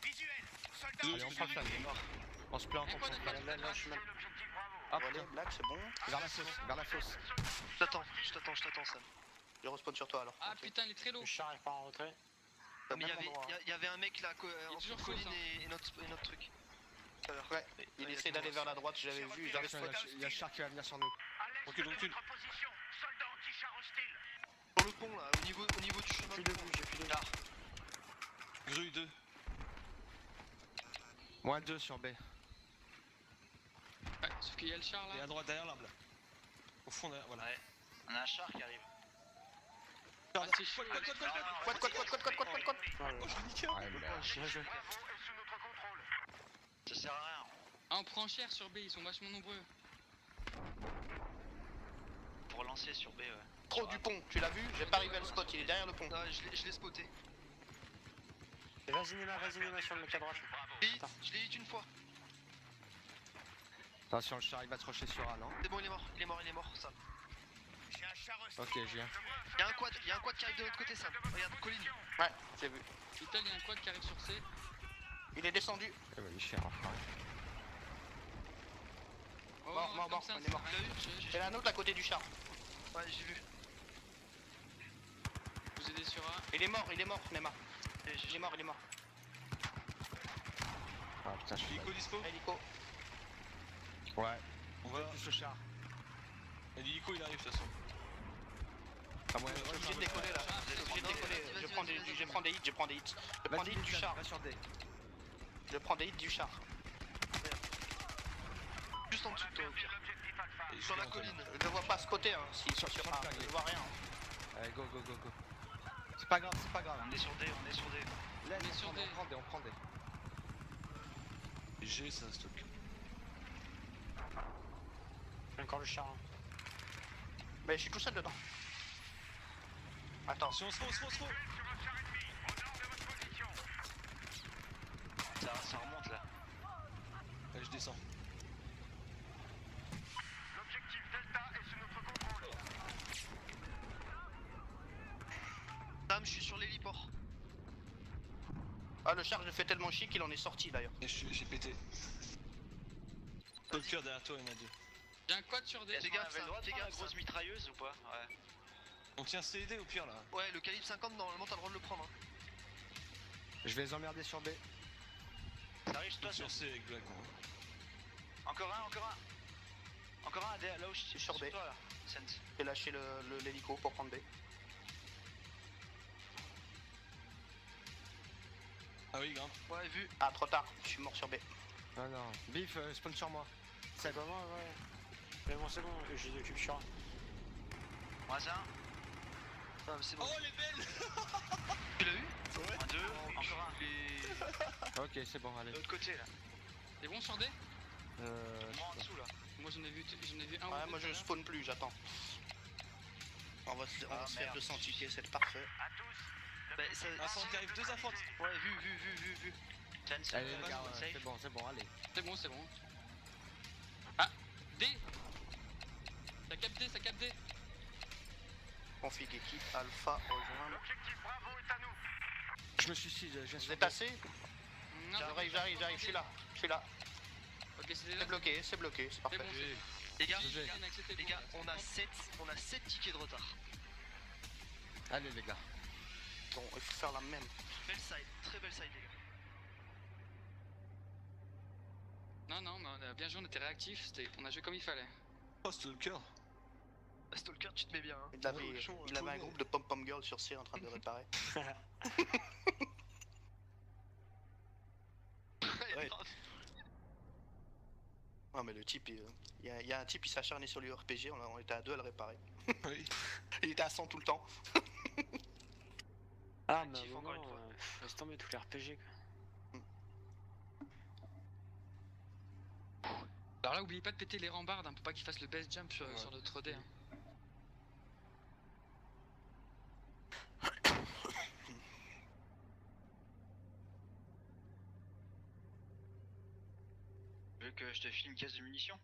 Speaker 8: Visuel, soldat
Speaker 7: Allez, on prend flag. On se plante, on prend flag.
Speaker 6: Là, je suis mal.
Speaker 8: l'objectif Bravo.
Speaker 7: Ah
Speaker 4: Relais,
Speaker 7: putain,
Speaker 4: black, c'est bon.
Speaker 7: vers la fosse.
Speaker 3: Je t'attends, Sam.
Speaker 4: Je respawn sur toi alors.
Speaker 1: Ah,
Speaker 4: Ok.
Speaker 1: putain, il est très low.
Speaker 6: Le char est pas en retrait.
Speaker 4: T'as
Speaker 3: Mais il
Speaker 4: même endroit, hein.
Speaker 3: y avait un mec là,
Speaker 1: Il est
Speaker 3: entre
Speaker 1: toujours
Speaker 3: colline
Speaker 1: fausse, hein.
Speaker 3: et notre truc. Tout à l'heure.
Speaker 4: Ouais, il essaie d'aller vers la droite, j'avais vu, j'avais
Speaker 7: Attention, il y a le char qui va venir sur nous.
Speaker 8: À l'est
Speaker 5: Recule,
Speaker 8: de
Speaker 5: recule.
Speaker 8: votre position, soldat anti-char hostile.
Speaker 3: Sur le pont là, au niveau du chemin.
Speaker 6: J'ai plus de vue, j'ai plus de vue.
Speaker 5: Grue 2.
Speaker 7: Moins 2 sur B.
Speaker 1: Ouais, sauf qu'il y a le char
Speaker 5: Et
Speaker 1: là.
Speaker 5: à droite derrière l'arbre là. Au fond derrière, voilà.
Speaker 2: Ouais. On a un char qui arrive.
Speaker 1: Ah, c'est chaud.
Speaker 4: Quad.
Speaker 5: Oh, je nique un.
Speaker 7: Ouais, mais
Speaker 6: Bien joué.
Speaker 8: Bravo est sous notre contrôle.
Speaker 2: Ça sert à rien.
Speaker 1: Ah, on prend cher sur B, ils sont vachement nombreux.
Speaker 2: Pour lancer sur B, ouais.
Speaker 4: Trop du pont, tu l'as vu? J'ai pas arrivé à le spot, il est derrière le pont.
Speaker 3: Ah, je l'ai spoté.
Speaker 6: Et vas-y, Nema sur le mec à droite.
Speaker 3: Je l'ai hit une fois.
Speaker 7: Attention, le char il va se rusher sur A, non?
Speaker 3: C'est bon, il est mort, Sam.
Speaker 8: J'ai un char hostile.
Speaker 7: Ok, j'ai un.
Speaker 3: Il y a un quad qui arrive de l'autre côté, Sam. Regarde, colline.
Speaker 4: Ouais, j'ai vu.
Speaker 1: Little, il y a un quad qui arrive sur C.
Speaker 4: Il est descendu.
Speaker 7: Eh ben, il est cher, enfin.
Speaker 1: Oh,
Speaker 4: Mort,
Speaker 1: comme ça,
Speaker 4: on est mort.
Speaker 1: ça arrive.
Speaker 4: Il y en a un autre à côté du char.
Speaker 3: Ouais, j'ai vu.
Speaker 1: Vous aidez sur A.
Speaker 4: Il est mort, Nema.
Speaker 3: Et
Speaker 4: Il
Speaker 3: j'ai-
Speaker 4: est mort.
Speaker 7: Ah putain, je suis
Speaker 5: Hélico dispo.
Speaker 4: Hélico.
Speaker 7: Ouais.
Speaker 5: On va.
Speaker 7: Plus le char.
Speaker 5: L'hélico il arrive de toute façon.
Speaker 7: Ah ouais,
Speaker 4: Je suis obligé de décoller là. Je suis obligé de décoller. Je prends des hits. Je prends des hits. Je prends des hits du char.
Speaker 7: Va sur D.
Speaker 4: Je prends des hits du char.
Speaker 3: Juste en dessous de toi, au pire.
Speaker 5: Et
Speaker 3: Sur
Speaker 5: je
Speaker 3: la
Speaker 5: suis en
Speaker 3: colline.
Speaker 4: Je le vois pas à ce côté, hein. Si, sur
Speaker 7: sur le
Speaker 4: A,
Speaker 7: flag,
Speaker 4: je vois rien.
Speaker 7: Allez, go, go, go, go. C'est pas grave, c'est pas grave.
Speaker 2: On est sur D, on est sur D.
Speaker 7: Laisse,
Speaker 1: On est sur D.
Speaker 7: on prend des.
Speaker 5: J'ai ça stock.
Speaker 6: J'ai encore le char. Hein.
Speaker 4: Mais je suis tout seul dedans. Attends.
Speaker 5: Si on se faut.
Speaker 8: Sur un char ennemi, au nord de votre position.
Speaker 2: Ça remonte là.
Speaker 5: Allez, je descends.
Speaker 8: L'objectif Delta est sous notre contrôle.
Speaker 3: Sam, je suis sur l'héliport.
Speaker 4: Ah, le char, je fais tellement chier qu'il en est sorti d'ailleurs.
Speaker 5: Et j'ai pété. Stalker derrière toi, il y en a deux.
Speaker 1: J'ai un quad sur D.
Speaker 2: Est-ce
Speaker 3: Fais
Speaker 2: qu'on
Speaker 3: gaffe,
Speaker 2: avait le
Speaker 3: ça,
Speaker 2: droit de
Speaker 3: fais
Speaker 2: prendre la
Speaker 3: gaffe,
Speaker 2: grosse
Speaker 3: ça.
Speaker 2: mitrailleuse ou pas? Ouais.
Speaker 5: On tient CED au pire là.
Speaker 3: Ouais, le calibre 50, normalement, t'as le droit de le prendre. Hein.
Speaker 7: Je vais les emmerder sur B.
Speaker 2: Ça arrive toi,
Speaker 5: Sur C avec Black.
Speaker 2: Encore un. Encore un là où je suis
Speaker 4: Sur B.
Speaker 2: toi là. Sense.
Speaker 4: J'ai lâché l'hélico pour prendre B.
Speaker 5: Ah oui, grimpe.
Speaker 3: Ouais, vu.
Speaker 4: Ah, trop tard, je suis mort sur B.
Speaker 7: Ah non. Biff, spawn sur moi.
Speaker 6: C'est pas moi, ouais. C'est bon, je les occupe char.
Speaker 2: Moins un.
Speaker 3: Ah, mais c'est bon.
Speaker 5: Oh les belles.
Speaker 3: Tu l'as eu?
Speaker 2: Un, deux. Encore un.
Speaker 7: Ok, c'est bon, allez.
Speaker 2: De l'autre côté là.
Speaker 1: C'est bon sur D?
Speaker 2: Moi en dessous là.
Speaker 1: Moi j'en ai vu un ou
Speaker 4: Ouais,
Speaker 1: deux
Speaker 4: moi
Speaker 1: tout
Speaker 4: je
Speaker 1: à l'heure.
Speaker 4: spawn plus, j'attends. On va se
Speaker 2: Ah,
Speaker 4: faire
Speaker 2: merde.
Speaker 4: 200 tickets, c'est parfait.
Speaker 8: À tous.
Speaker 3: Bah, ça.
Speaker 5: Infant qui arrive, deux infantes.
Speaker 3: Ouais, vu.
Speaker 2: Sense.
Speaker 7: Allez, les
Speaker 2: vas-y,
Speaker 7: gars,
Speaker 2: safe.
Speaker 7: c'est bon, allez.
Speaker 1: C'est bon. Ah, D. Ça capte D.
Speaker 4: Config équipe, alpha, rejoindre.
Speaker 8: L'objectif Bravo est à nous.
Speaker 7: Je me suicide, je viens
Speaker 4: Vous
Speaker 7: sur
Speaker 4: êtes
Speaker 7: B.
Speaker 4: assez
Speaker 1: Non,
Speaker 4: J'arrive, je suis là.
Speaker 1: Ok, c'est là.
Speaker 4: C'est bloqué, c'est
Speaker 1: C'est
Speaker 4: parfait.
Speaker 1: bon, c'est bon.
Speaker 3: Les gars,
Speaker 7: GG.
Speaker 3: les gars, on a 7 tickets de retard.
Speaker 7: Allez, les gars.
Speaker 4: Bon, il faut faire la même.
Speaker 3: Belle side, très belle side, les gars.
Speaker 1: Non, mais on a bien joué, on était réactifs, on a joué comme il fallait.
Speaker 5: Oh, Stalker.
Speaker 3: Bah, Stalker, tu te mets bien. Hein.
Speaker 4: Il avait un groupe de pom-pom girls sur C en train de réparer. Ouais. Non mais le type, il y a un type, il s'est acharné sur l'URPG, on était à deux à le réparer.
Speaker 5: Oui.
Speaker 4: Il était à 100 tout le temps.
Speaker 6: Ah, mais
Speaker 2: Actif,
Speaker 6: à un
Speaker 2: encore
Speaker 6: moment,
Speaker 2: une
Speaker 6: laisse tomber tous les RPG quoi.
Speaker 1: Alors là, oubliez pas de péter les rambardes hein, pour pas qu'ils fassent le best jump sur notre D. Hein.
Speaker 2: Tu veux que je te file une caisse de munitions?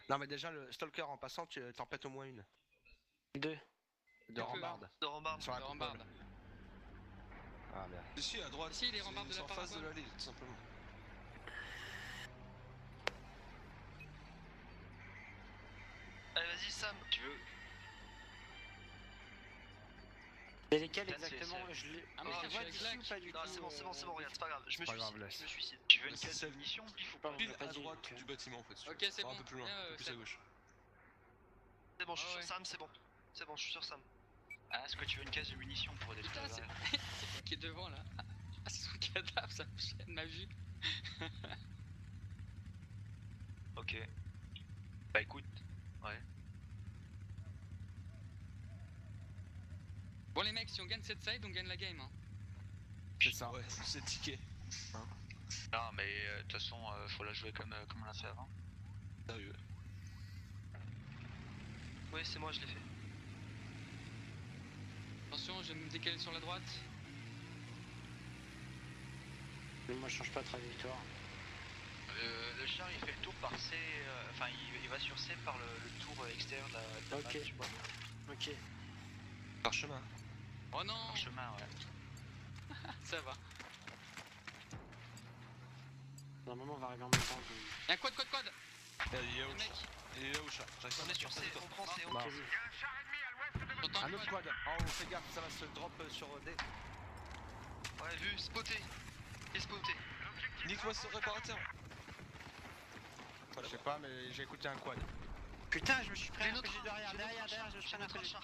Speaker 7: Non, mais déjà, le Stalker en passant, tu t'en pètes au moins une.
Speaker 6: 2.
Speaker 7: De rambarde.
Speaker 3: De rambarde.
Speaker 7: Sur la
Speaker 1: Les
Speaker 7: coupole.
Speaker 1: rambardes.
Speaker 7: Ah merde.
Speaker 5: Ici à droite.
Speaker 1: Ici, les rambardes de
Speaker 5: c'est
Speaker 1: la
Speaker 5: en face de
Speaker 1: parabole.
Speaker 5: l'allée, tout simplement.
Speaker 3: Allez, vas-y, Sam.
Speaker 2: Tu veux?
Speaker 6: C'est lesquels
Speaker 2: Putain,
Speaker 6: exactement?
Speaker 2: c'est-
Speaker 6: Je les.
Speaker 1: Ah, mais
Speaker 6: je
Speaker 1: je
Speaker 6: les
Speaker 1: suis
Speaker 6: vois
Speaker 1: avec
Speaker 6: d'ici
Speaker 1: Lac.
Speaker 6: ou pas du
Speaker 3: Non,
Speaker 6: tout
Speaker 3: c'est bon, regarde, c'est pas grave. Je me
Speaker 7: pas grave,
Speaker 3: suicide.
Speaker 7: laisse.
Speaker 3: Je me suicide.
Speaker 2: Tu veux une
Speaker 5: Mais
Speaker 2: caisse
Speaker 5: c'est
Speaker 2: de
Speaker 5: celle-
Speaker 2: munitions? Il faut
Speaker 6: Pas,
Speaker 2: pas.
Speaker 6: on l'a
Speaker 5: Pile
Speaker 6: pas
Speaker 5: à
Speaker 6: dit,
Speaker 5: droite
Speaker 6: donc,
Speaker 5: du bâtiment en fait. si tu
Speaker 1: Ok,
Speaker 5: veux.
Speaker 1: c'est
Speaker 5: Enfin,
Speaker 1: bon.
Speaker 5: un peu plus loin,
Speaker 1: Viens,
Speaker 5: un peu plus à
Speaker 1: Sam.
Speaker 5: gauche.
Speaker 3: C'est bon, je suis
Speaker 1: Ah
Speaker 3: sur
Speaker 1: ouais.
Speaker 3: Sam, c'est bon. C'est bon, je suis sur Sam.
Speaker 2: Ah, est-ce que tu veux une caisse de munitions pour
Speaker 1: Putain,
Speaker 2: détruire
Speaker 1: c'est qui qui est devant là? Ah, c'est son cadavre, ça me gêne ma vue.
Speaker 2: Ok. Bah écoute. Ouais.
Speaker 1: Bon, les mecs, si on gagne cette side, on gagne la game. Hein.
Speaker 7: C'est ça.
Speaker 5: Ouais, c'est ticket.
Speaker 2: Non, mais de toute façon, faut la jouer comme on l'a fait avant.
Speaker 5: Sérieux.
Speaker 3: Oui, c'est moi, je l'ai fait.
Speaker 1: Attention, je vais me décaler sur la droite.
Speaker 6: Mais moi je change pas de trajectoire.
Speaker 2: Le char il fait le tour par C, enfin il va sur C par le tour extérieur de la
Speaker 6: Ok.
Speaker 2: map, tu vois.
Speaker 6: Ok.
Speaker 5: Par chemin.
Speaker 1: Oh non,
Speaker 2: En chemin, ouais.
Speaker 1: ça va.
Speaker 6: Normalement on va arriver en même temps.
Speaker 1: Y'a un quad.
Speaker 5: Il est
Speaker 1: Les
Speaker 5: au
Speaker 1: mecs,
Speaker 5: chat. Il est au chat. J'arrive pas
Speaker 3: On
Speaker 5: à
Speaker 3: est sur C,
Speaker 5: sortir.
Speaker 3: on prend C, on
Speaker 7: Bah.
Speaker 3: prend
Speaker 8: Il y a un char ennemi à l'ouest de votre
Speaker 1: j'entends
Speaker 7: Un autre quad. En haut, fais gaffe, ça va se drop sur D.
Speaker 3: Ouais, vu, spoté. Et spoté.
Speaker 5: Nique-moi ce réparateur.
Speaker 7: Je sais pas, mais j'ai écouté un quad.
Speaker 6: Putain, je me suis pris
Speaker 3: Les
Speaker 6: un
Speaker 3: nôtres,
Speaker 6: RPG derrière,
Speaker 3: j'ai
Speaker 6: derrière,
Speaker 3: notre
Speaker 6: derrière,
Speaker 3: char,
Speaker 6: je me suis
Speaker 3: j'ai
Speaker 6: pris un
Speaker 3: notre
Speaker 6: RPG.
Speaker 3: char.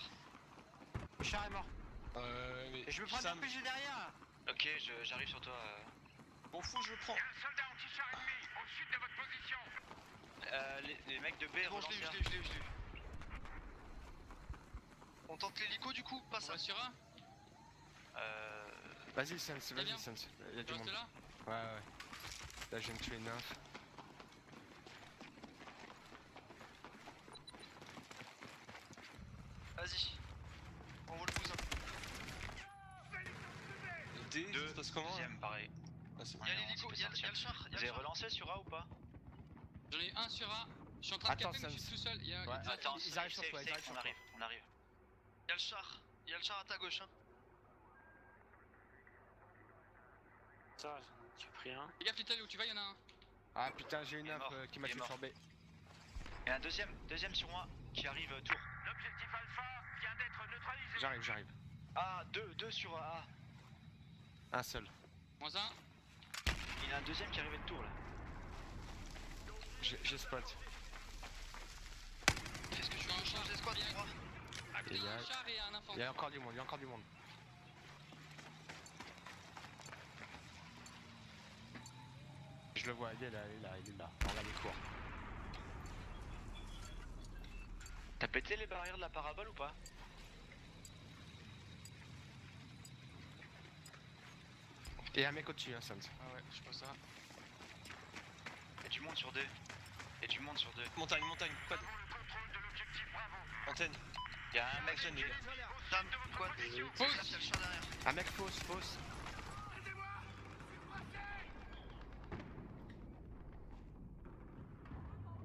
Speaker 6: Le char est mort.
Speaker 5: Mais
Speaker 6: Et je me prends un
Speaker 5: Sam,
Speaker 6: RPG derrière.
Speaker 2: Ok, j'arrive sur toi.
Speaker 5: m'en fous, je le prends.
Speaker 8: Il y a un soldat anti-char ennemi au sud de votre position.
Speaker 2: Les mecs de B,
Speaker 3: C'est bon, je l'ai eu,
Speaker 2: relancez
Speaker 3: je l'ai eu, je l'ai eu, je l'ai eu. On tente l'hélico du coup, pas
Speaker 1: On
Speaker 3: ça.
Speaker 1: va sur A.
Speaker 7: Vas-y, Sense,
Speaker 1: bien.
Speaker 7: vas-y, Sense. Il y a
Speaker 1: Tu
Speaker 7: du
Speaker 1: restes
Speaker 7: monde.
Speaker 1: là?
Speaker 7: Ouais. Là, je viens de tuer une nymphe.
Speaker 3: Vas-y. Envoie le cousin.
Speaker 5: D, ça se passe comment là?
Speaker 2: Deuxième, pareil.
Speaker 5: Ah, c'est bon.
Speaker 3: Il y a
Speaker 2: Ouais, on
Speaker 3: l'hélico,
Speaker 2: peut
Speaker 3: il y a
Speaker 2: sortir.
Speaker 3: le char. il y
Speaker 2: Vous
Speaker 3: a le
Speaker 2: avez
Speaker 3: char.
Speaker 2: relancé sur A ou pas?
Speaker 1: J'en ai un sur A. Je suis en train de
Speaker 7: Attends,
Speaker 1: caper, mais je
Speaker 7: Sam.
Speaker 1: suis tout seul. Il y a
Speaker 7: Ouais,
Speaker 1: il-
Speaker 2: Attends,
Speaker 7: ils arrivent sur
Speaker 2: safe,
Speaker 7: toi, ils
Speaker 2: safe,
Speaker 7: arrivent sur
Speaker 2: on
Speaker 7: toi.
Speaker 2: arrive, on arrive.
Speaker 3: Il y a le char. Il y a le char à ta gauche. Hein.
Speaker 6: Ça, j'ai pris un.
Speaker 1: Fais gaffe, Little, où tu vas, il y en a un.
Speaker 7: Ah putain, j'ai une
Speaker 2: Il est
Speaker 7: nymphe
Speaker 2: mort,
Speaker 7: qui m'a
Speaker 2: il est
Speaker 7: tué
Speaker 2: mort.
Speaker 7: sur B.
Speaker 2: Il y a un deuxième sur moi qui arrive tour.
Speaker 8: L'objectif Alpha vient d'être neutralisé.
Speaker 7: J'arrive.
Speaker 2: Ah, deux sur A.
Speaker 7: Un seul.
Speaker 1: Moins un.
Speaker 2: Il y a un deuxième qui arrivait de tour là.
Speaker 7: J'ai spot.
Speaker 3: Qu'est-ce que tu veux? Change d'escouade,
Speaker 1: Bien.
Speaker 3: 3.
Speaker 1: À côté, il y a
Speaker 7: Il y
Speaker 1: un
Speaker 7: a-
Speaker 1: char et un infant.
Speaker 7: Il y a encore du monde, Je le vois, il est là. On a les cours.
Speaker 2: T'as pété les barrières de la parabole ou pas?
Speaker 7: Et un mec au-dessus, hein, Sense.
Speaker 1: Ah ouais, je pense ça.
Speaker 2: Et tu montes sur D. Et tu montes sur D.
Speaker 5: Montagne, pas de.
Speaker 8: Nous avons le contrôle de l'objectif Bravo.
Speaker 5: Antenne.
Speaker 2: Il y a un mec
Speaker 5: Antenne, les gars.
Speaker 3: Sam, quoi?
Speaker 1: Fausse.
Speaker 3: Fais gaffe, il y a le char derrière.
Speaker 7: Un mec fausse.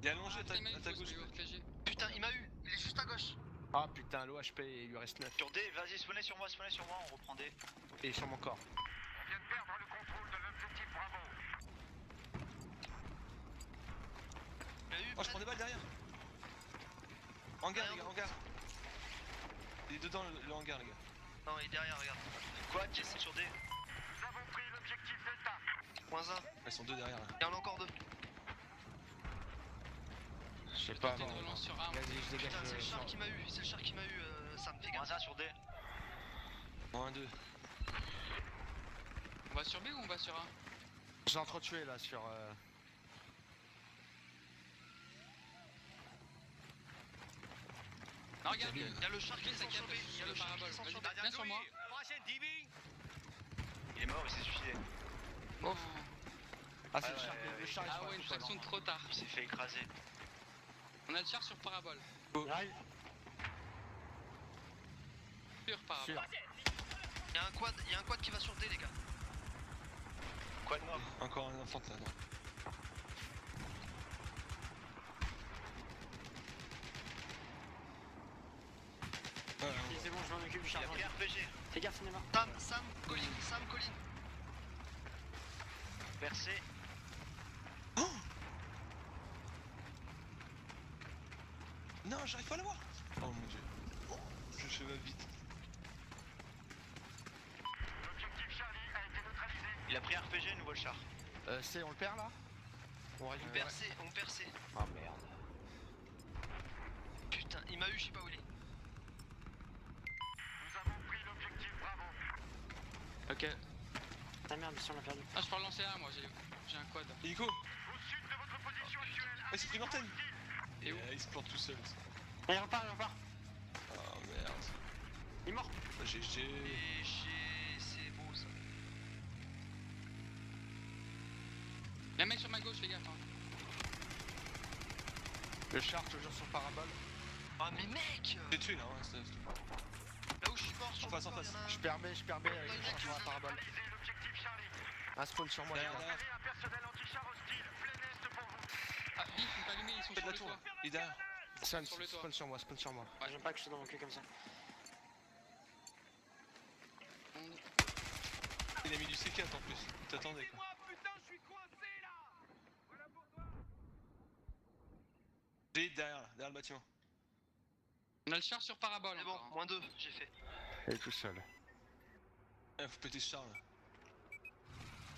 Speaker 5: Il est allongé à ta
Speaker 1: Il m'a eu
Speaker 5: gauche.
Speaker 1: fausse, mais au RPG.
Speaker 3: Putain, il m'a eu. Il est juste à gauche.
Speaker 7: Ah putain, l'OHP, il lui reste 9.
Speaker 2: Sur D, vas-y, spawnez sur moi, on reprend D.
Speaker 7: Et sur mon corps.
Speaker 8: On vient de perdre le contrôle de l'objectif Bravo.
Speaker 3: Il a eu.
Speaker 5: Oh, je prends des balles derrière. Hangar, les gars, hangar. Il est dedans le hangar, les gars.
Speaker 3: Non, il est derrière, regarde.
Speaker 2: Quoi, qui monte sur D?
Speaker 8: Nous avons pris l'objectif Delta.
Speaker 3: Moins 1.
Speaker 5: Ils sont deux derrière là.
Speaker 3: Il y en a encore 2.
Speaker 7: Je sais pas.
Speaker 1: Tenter de relance sur A.
Speaker 7: Vas-y, je dégage
Speaker 3: Putain, c'est le char
Speaker 7: le.
Speaker 3: qui m'a eu. C'est le char qui m'a eu, Sam. Fais gaffe.
Speaker 2: Moins 1 sur D.
Speaker 5: Moins 2.
Speaker 1: On va sur B ou on va sur A?
Speaker 7: J'ai entretué là sur.
Speaker 1: Non, regarde,
Speaker 5: Salut.
Speaker 3: Il y a le char qui
Speaker 1: ça
Speaker 3: descend
Speaker 1: capte
Speaker 3: sur B. Il y a
Speaker 1: sur
Speaker 3: le
Speaker 1: le
Speaker 3: char qui
Speaker 1: parabole.
Speaker 3: descend sur B.
Speaker 1: Vas-y, viens sur moi.
Speaker 2: Il est mort, il s'est suicidé.
Speaker 1: Oh.
Speaker 7: Ah, c'est
Speaker 2: Ouais,
Speaker 7: le char,
Speaker 2: ouais,
Speaker 7: le char est
Speaker 1: Ah
Speaker 7: sur
Speaker 1: ouais,
Speaker 7: la
Speaker 1: une
Speaker 7: coupole.
Speaker 1: fraction de trop tard.
Speaker 2: Il s'est fait écraser.
Speaker 1: On a le char sur parabole.
Speaker 6: J'arrive.
Speaker 1: Sur parabole.
Speaker 7: Sûr.
Speaker 3: Il y a un quad qui va sur D, les gars.
Speaker 2: Quoi de mort?
Speaker 5: Encore un enfant là, non. Ouais,
Speaker 6: Ok, c'est bon, je m'en occupe du
Speaker 2: Il
Speaker 6: char.
Speaker 2: a pris un RPG.
Speaker 6: Fais gaffe, on est mort.
Speaker 3: Sam, Colline.
Speaker 2: Percé.
Speaker 5: Non, j'arrive pas à l'avoir. Oh mon dieu. Je cheval vite.
Speaker 8: L'objectif Charlie a été neutralisé.
Speaker 2: Il a pris un RPG, nouveau le char.
Speaker 7: C'est, on le perd là? On
Speaker 3: On
Speaker 7: récupère.
Speaker 3: percé.
Speaker 7: Ah merde.
Speaker 3: Putain, il m'a eu, je sais pas où il est.
Speaker 8: Nous avons pris l'objectif Bravo.
Speaker 1: Ok.
Speaker 6: Ah merde, si on l'a perdu.
Speaker 1: Ah, je peux relancer A, moi, j'ai un quad.
Speaker 5: Hélico.
Speaker 8: Au sud de votre position actuelle.
Speaker 5: Ah, il s'est pris une antenne.
Speaker 1: Et où?
Speaker 5: Il se plante tout seul.
Speaker 6: Ah, il repart.
Speaker 5: Oh merde.
Speaker 6: Il est mort.
Speaker 5: GG.
Speaker 3: Et c'est beau ça.
Speaker 1: Y'a un mec sur ma gauche, fais gaffe. Hein.
Speaker 7: Le char toujours sur parabole.
Speaker 3: Ah mais mec,
Speaker 5: J'ai tué là, hein,
Speaker 3: là où je suis mort sur
Speaker 5: En face,
Speaker 3: le
Speaker 5: en
Speaker 3: corps,
Speaker 5: face.
Speaker 3: y en a un.
Speaker 7: Je perds B avec le char sur la parabole.
Speaker 8: Neutralisé l'objectif Charlie.
Speaker 7: Un spawn sur moi, les
Speaker 5: Derrière,
Speaker 7: gars.
Speaker 5: derrière.
Speaker 8: Et un personnel anti-char hostile. Plein est pour vous.
Speaker 1: Ah, ils sont pas allumés, ils sont
Speaker 5: Fais de
Speaker 1: sur
Speaker 5: la
Speaker 1: le
Speaker 5: tour.
Speaker 1: toit.
Speaker 5: Il est derrière.
Speaker 7: Sun,
Speaker 1: Sur le toit.
Speaker 7: spawn sur moi.
Speaker 6: Ah, j'aime pas que je sois dans mon cul comme ça.
Speaker 5: Il a mis du C4 en plus. Il t'attendait quoi.
Speaker 8: Putain, je suis coincé là. Voilà pour toi.
Speaker 5: J'ai derrière là, derrière le bâtiment.
Speaker 1: On a le char sur parabole.
Speaker 3: C'est bon,
Speaker 1: encore, hein.
Speaker 3: moins 2, j'ai fait.
Speaker 7: Il est tout seul.
Speaker 5: Faut péter ce char là.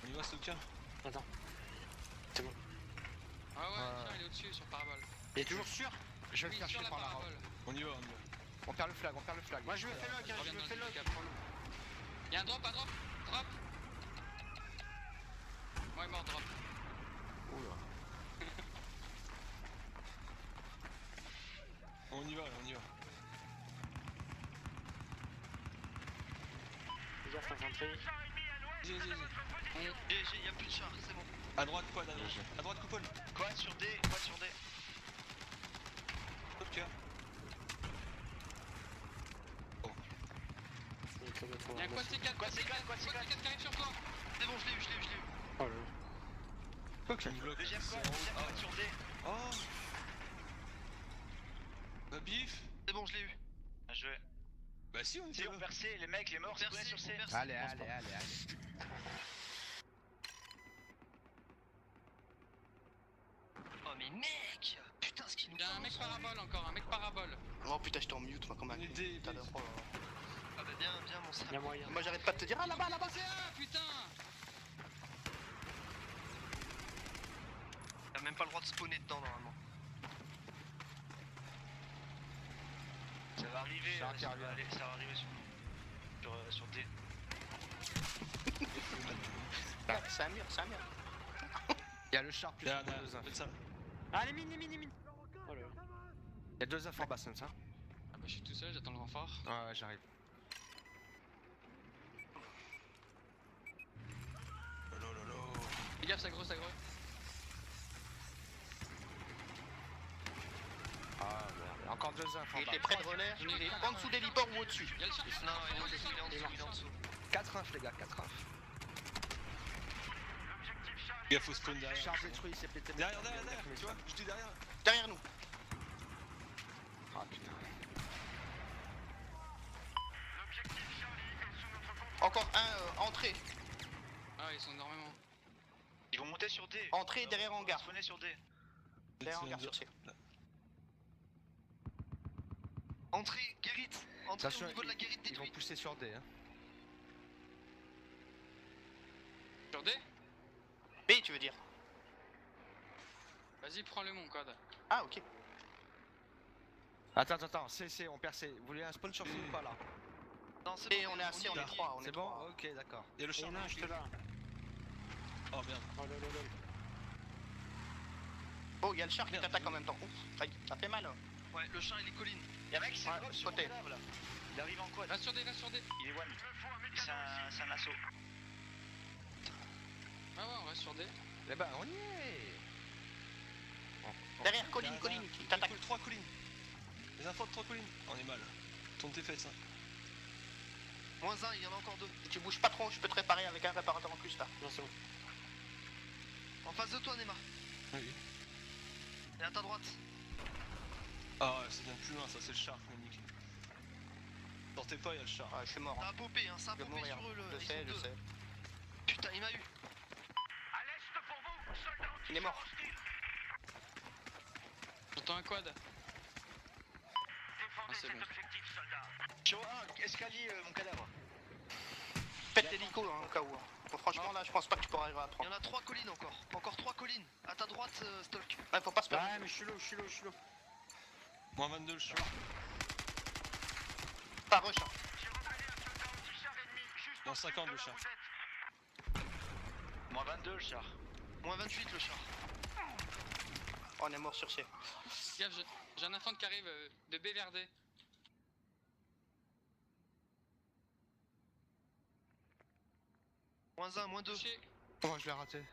Speaker 5: On y va, Stoka?
Speaker 6: Attends.
Speaker 1: Ah ouais, le char il est au-dessus. dessus sur parabole.
Speaker 6: Il est toujours sûr.
Speaker 7: Je vais
Speaker 1: Oui,
Speaker 7: le faire
Speaker 1: sur
Speaker 7: chier
Speaker 1: la
Speaker 7: par la robe.
Speaker 1: parabole.
Speaker 5: On y va, on y va.
Speaker 7: On perd le flag, on perd le flag.
Speaker 6: Moi je me fais lock,
Speaker 1: Je
Speaker 6: hein, je
Speaker 1: reviens
Speaker 6: me
Speaker 1: dans
Speaker 6: fais
Speaker 1: le
Speaker 6: lock.
Speaker 1: cap. Y'a un drop, drop. Ouais, mort, drop.
Speaker 7: Oula.
Speaker 5: On y va, on y va.
Speaker 6: Fais gaffe l'infanterie.
Speaker 5: Vas-y, vas-y, vas-y.
Speaker 3: Y'a plus de char, c'est bon.
Speaker 5: À droite, quad, à droite. À droite, coupole.
Speaker 2: Quad sur D, quad sur D.
Speaker 5: Top cœur.
Speaker 1: Y'a un quad C4, quad C4, quad C4 qui arrive sur toi.
Speaker 3: C'est bon, je l'ai eu.
Speaker 6: Oh là.
Speaker 7: Ok.
Speaker 5: Il me bloque.
Speaker 2: Deuxième
Speaker 5: C'est
Speaker 2: quad,
Speaker 5: en haut.
Speaker 2: deuxième quad sur D.
Speaker 5: Oh. Bah bif.
Speaker 3: C'est bon, je l'ai eu.
Speaker 2: Bien joué.
Speaker 5: Bah si, on
Speaker 2: Si
Speaker 5: était
Speaker 2: on
Speaker 5: là.
Speaker 2: perd C, les mecs, les morts, c'est
Speaker 3: Merci,
Speaker 2: sur C.
Speaker 3: merci.
Speaker 7: Allez, allez, allez, allez.
Speaker 3: Oh mais mec, putain ce qu'il nous
Speaker 1: Y'a un mec parabole encore, un mec parabole.
Speaker 4: Oh putain, j'étais en mute, moi, comme un
Speaker 5: On est des-
Speaker 4: tout à l'heure. Oh là là.
Speaker 3: Ah bah bien mon
Speaker 6: Il y a moyen.
Speaker 4: Moi, j'arrête pas de te dire, ah là-bas, là-bas.
Speaker 1: C'est un, putain.
Speaker 3: T'as même pas le droit de spawner dedans normalement.
Speaker 2: Ça va arriver,
Speaker 7: Ça
Speaker 2: ça
Speaker 7: revient.
Speaker 2: va aller, ça va arriver sur D.
Speaker 4: C'est un mur, c'est un mur.
Speaker 7: Il y a le char plus
Speaker 5: Derrière,
Speaker 7: deux
Speaker 5: derrière,
Speaker 7: infos.
Speaker 5: faites ça.
Speaker 6: Allez, mine. Oh là.
Speaker 7: Il y a 2 infos en bas, ça.
Speaker 1: Ah bah je suis tout seul, j'attends le renfort.
Speaker 7: Ouais, j'arrive.
Speaker 5: Lolo.
Speaker 1: Fais gaffe, ça gros.
Speaker 7: Ah merde. Encore 2 infos en
Speaker 4: Il
Speaker 7: bas.
Speaker 4: était près de relais, il est en dessous des liports ou au-dessus.
Speaker 1: Y'a le char.
Speaker 3: Non, il est en dessous.
Speaker 7: 4 infs, les gars, 4 infs.
Speaker 5: Gaffe au spawn derrière.
Speaker 7: Char détruit, c'est pété.
Speaker 5: Derrière, tu vois, je dis derrière.
Speaker 4: Derrière nous.
Speaker 7: Ah putain.
Speaker 4: Encore un, entrée.
Speaker 1: Ah, ils sont énormément.
Speaker 2: Ils vont monter sur D.
Speaker 4: Entrée derrière hangar.
Speaker 2: Spawner sur D.
Speaker 4: Derrière hangar sur C.
Speaker 3: Entrée, guérite. Entrée
Speaker 7: Attention,
Speaker 3: au niveau de la guérite
Speaker 7: Ils vont
Speaker 3: détruite.
Speaker 7: pousser sur D. Hein.
Speaker 1: Sur D.
Speaker 4: B, tu veux dire.
Speaker 1: Vas-y, prends-le mon code.
Speaker 4: Ah, ok.
Speaker 7: Attends, C, on perd C. Vous voulez un spawn sur C ou pas là?
Speaker 3: Non, c'est
Speaker 4: Et
Speaker 3: bon,
Speaker 4: on est assez, on est 3, on est
Speaker 7: C'est bon?
Speaker 4: 3.
Speaker 7: Ok, d'accord.
Speaker 5: Il y a le
Speaker 6: Il y
Speaker 5: char.
Speaker 6: en a un, je te là.
Speaker 5: Oh merde.
Speaker 6: Oh là là là.
Speaker 4: Oh, il y a le char qui
Speaker 5: Merde.
Speaker 4: t'attaque en même temps. Ouf, aïe, ça fait mal. Hein.
Speaker 3: Ouais, le char il est colline.
Speaker 2: Y'a un mec qui s'est
Speaker 4: Ouais,
Speaker 2: drop sur mon
Speaker 4: côté.
Speaker 2: cadavre là. Il arrive en quad.
Speaker 1: Reste sur D.
Speaker 2: Il est one. C'est un assaut.
Speaker 1: Ouais, on reste sur D.
Speaker 7: Eh ben, on y est.
Speaker 4: Derrière, colline, qui t'attaque.
Speaker 5: 3 collines. Les infos de 3 collines. On est mal. Tourne tes fesses. Hein.
Speaker 3: -1, il y en a encore 2.
Speaker 4: Si tu bouges pas trop, je peux te réparer avec un réparateur en plus là.
Speaker 6: Non, c'est bon.
Speaker 3: En face de toi, Neymar.
Speaker 5: Oui.
Speaker 3: Et à ta droite.
Speaker 5: Ah ouais, ça vient de plus loin, ça c'est le char, Monique. Sortez pas, il y a le char.
Speaker 4: Ah, je suis mort.
Speaker 3: Ça
Speaker 4: Hein.
Speaker 3: a popé, hein, ça a
Speaker 4: Je vais
Speaker 3: popé
Speaker 4: mourir.
Speaker 3: sur eux.
Speaker 4: Je
Speaker 3: Ils
Speaker 4: sais,
Speaker 3: sont
Speaker 4: je
Speaker 3: deux.
Speaker 4: sais.
Speaker 3: Putain, il m'a eu.
Speaker 8: À l'est pour vous, soldats
Speaker 4: Il est mort.
Speaker 8: hostile.
Speaker 1: J'entends un quad.
Speaker 8: Défendez
Speaker 1: c'est
Speaker 8: cet
Speaker 1: bon.
Speaker 8: objectif, soldats.
Speaker 2: Sur A, escalier, mon cadavre.
Speaker 4: Pète l'hélico hein, au cas où. Bon, franchement, là, je pense pas que tu pourras arriver à
Speaker 3: Il y
Speaker 4: prendre.
Speaker 3: en a 3 collines encore. Encore 3 collines. À ta droite, Stalk.
Speaker 4: Ouais, faut pas se perdre.
Speaker 6: Ouais, mais je suis low.
Speaker 5: Moins 22 le char.
Speaker 4: Pas rush. Hein.
Speaker 8: J'ai repéré un soldat anti-char ennemi juste
Speaker 5: Dans
Speaker 8: au-dessus
Speaker 5: 50
Speaker 8: de
Speaker 5: le
Speaker 8: là
Speaker 5: char.
Speaker 8: où vous êtes.
Speaker 2: Moins 22 le char.
Speaker 3: -28 le char.
Speaker 4: On est mort sur C.
Speaker 1: Gaffe, j'ai un infant qui arrive de B vers D.
Speaker 3: -1, -2.
Speaker 1: Touché.
Speaker 7: Oh, je l'ai raté.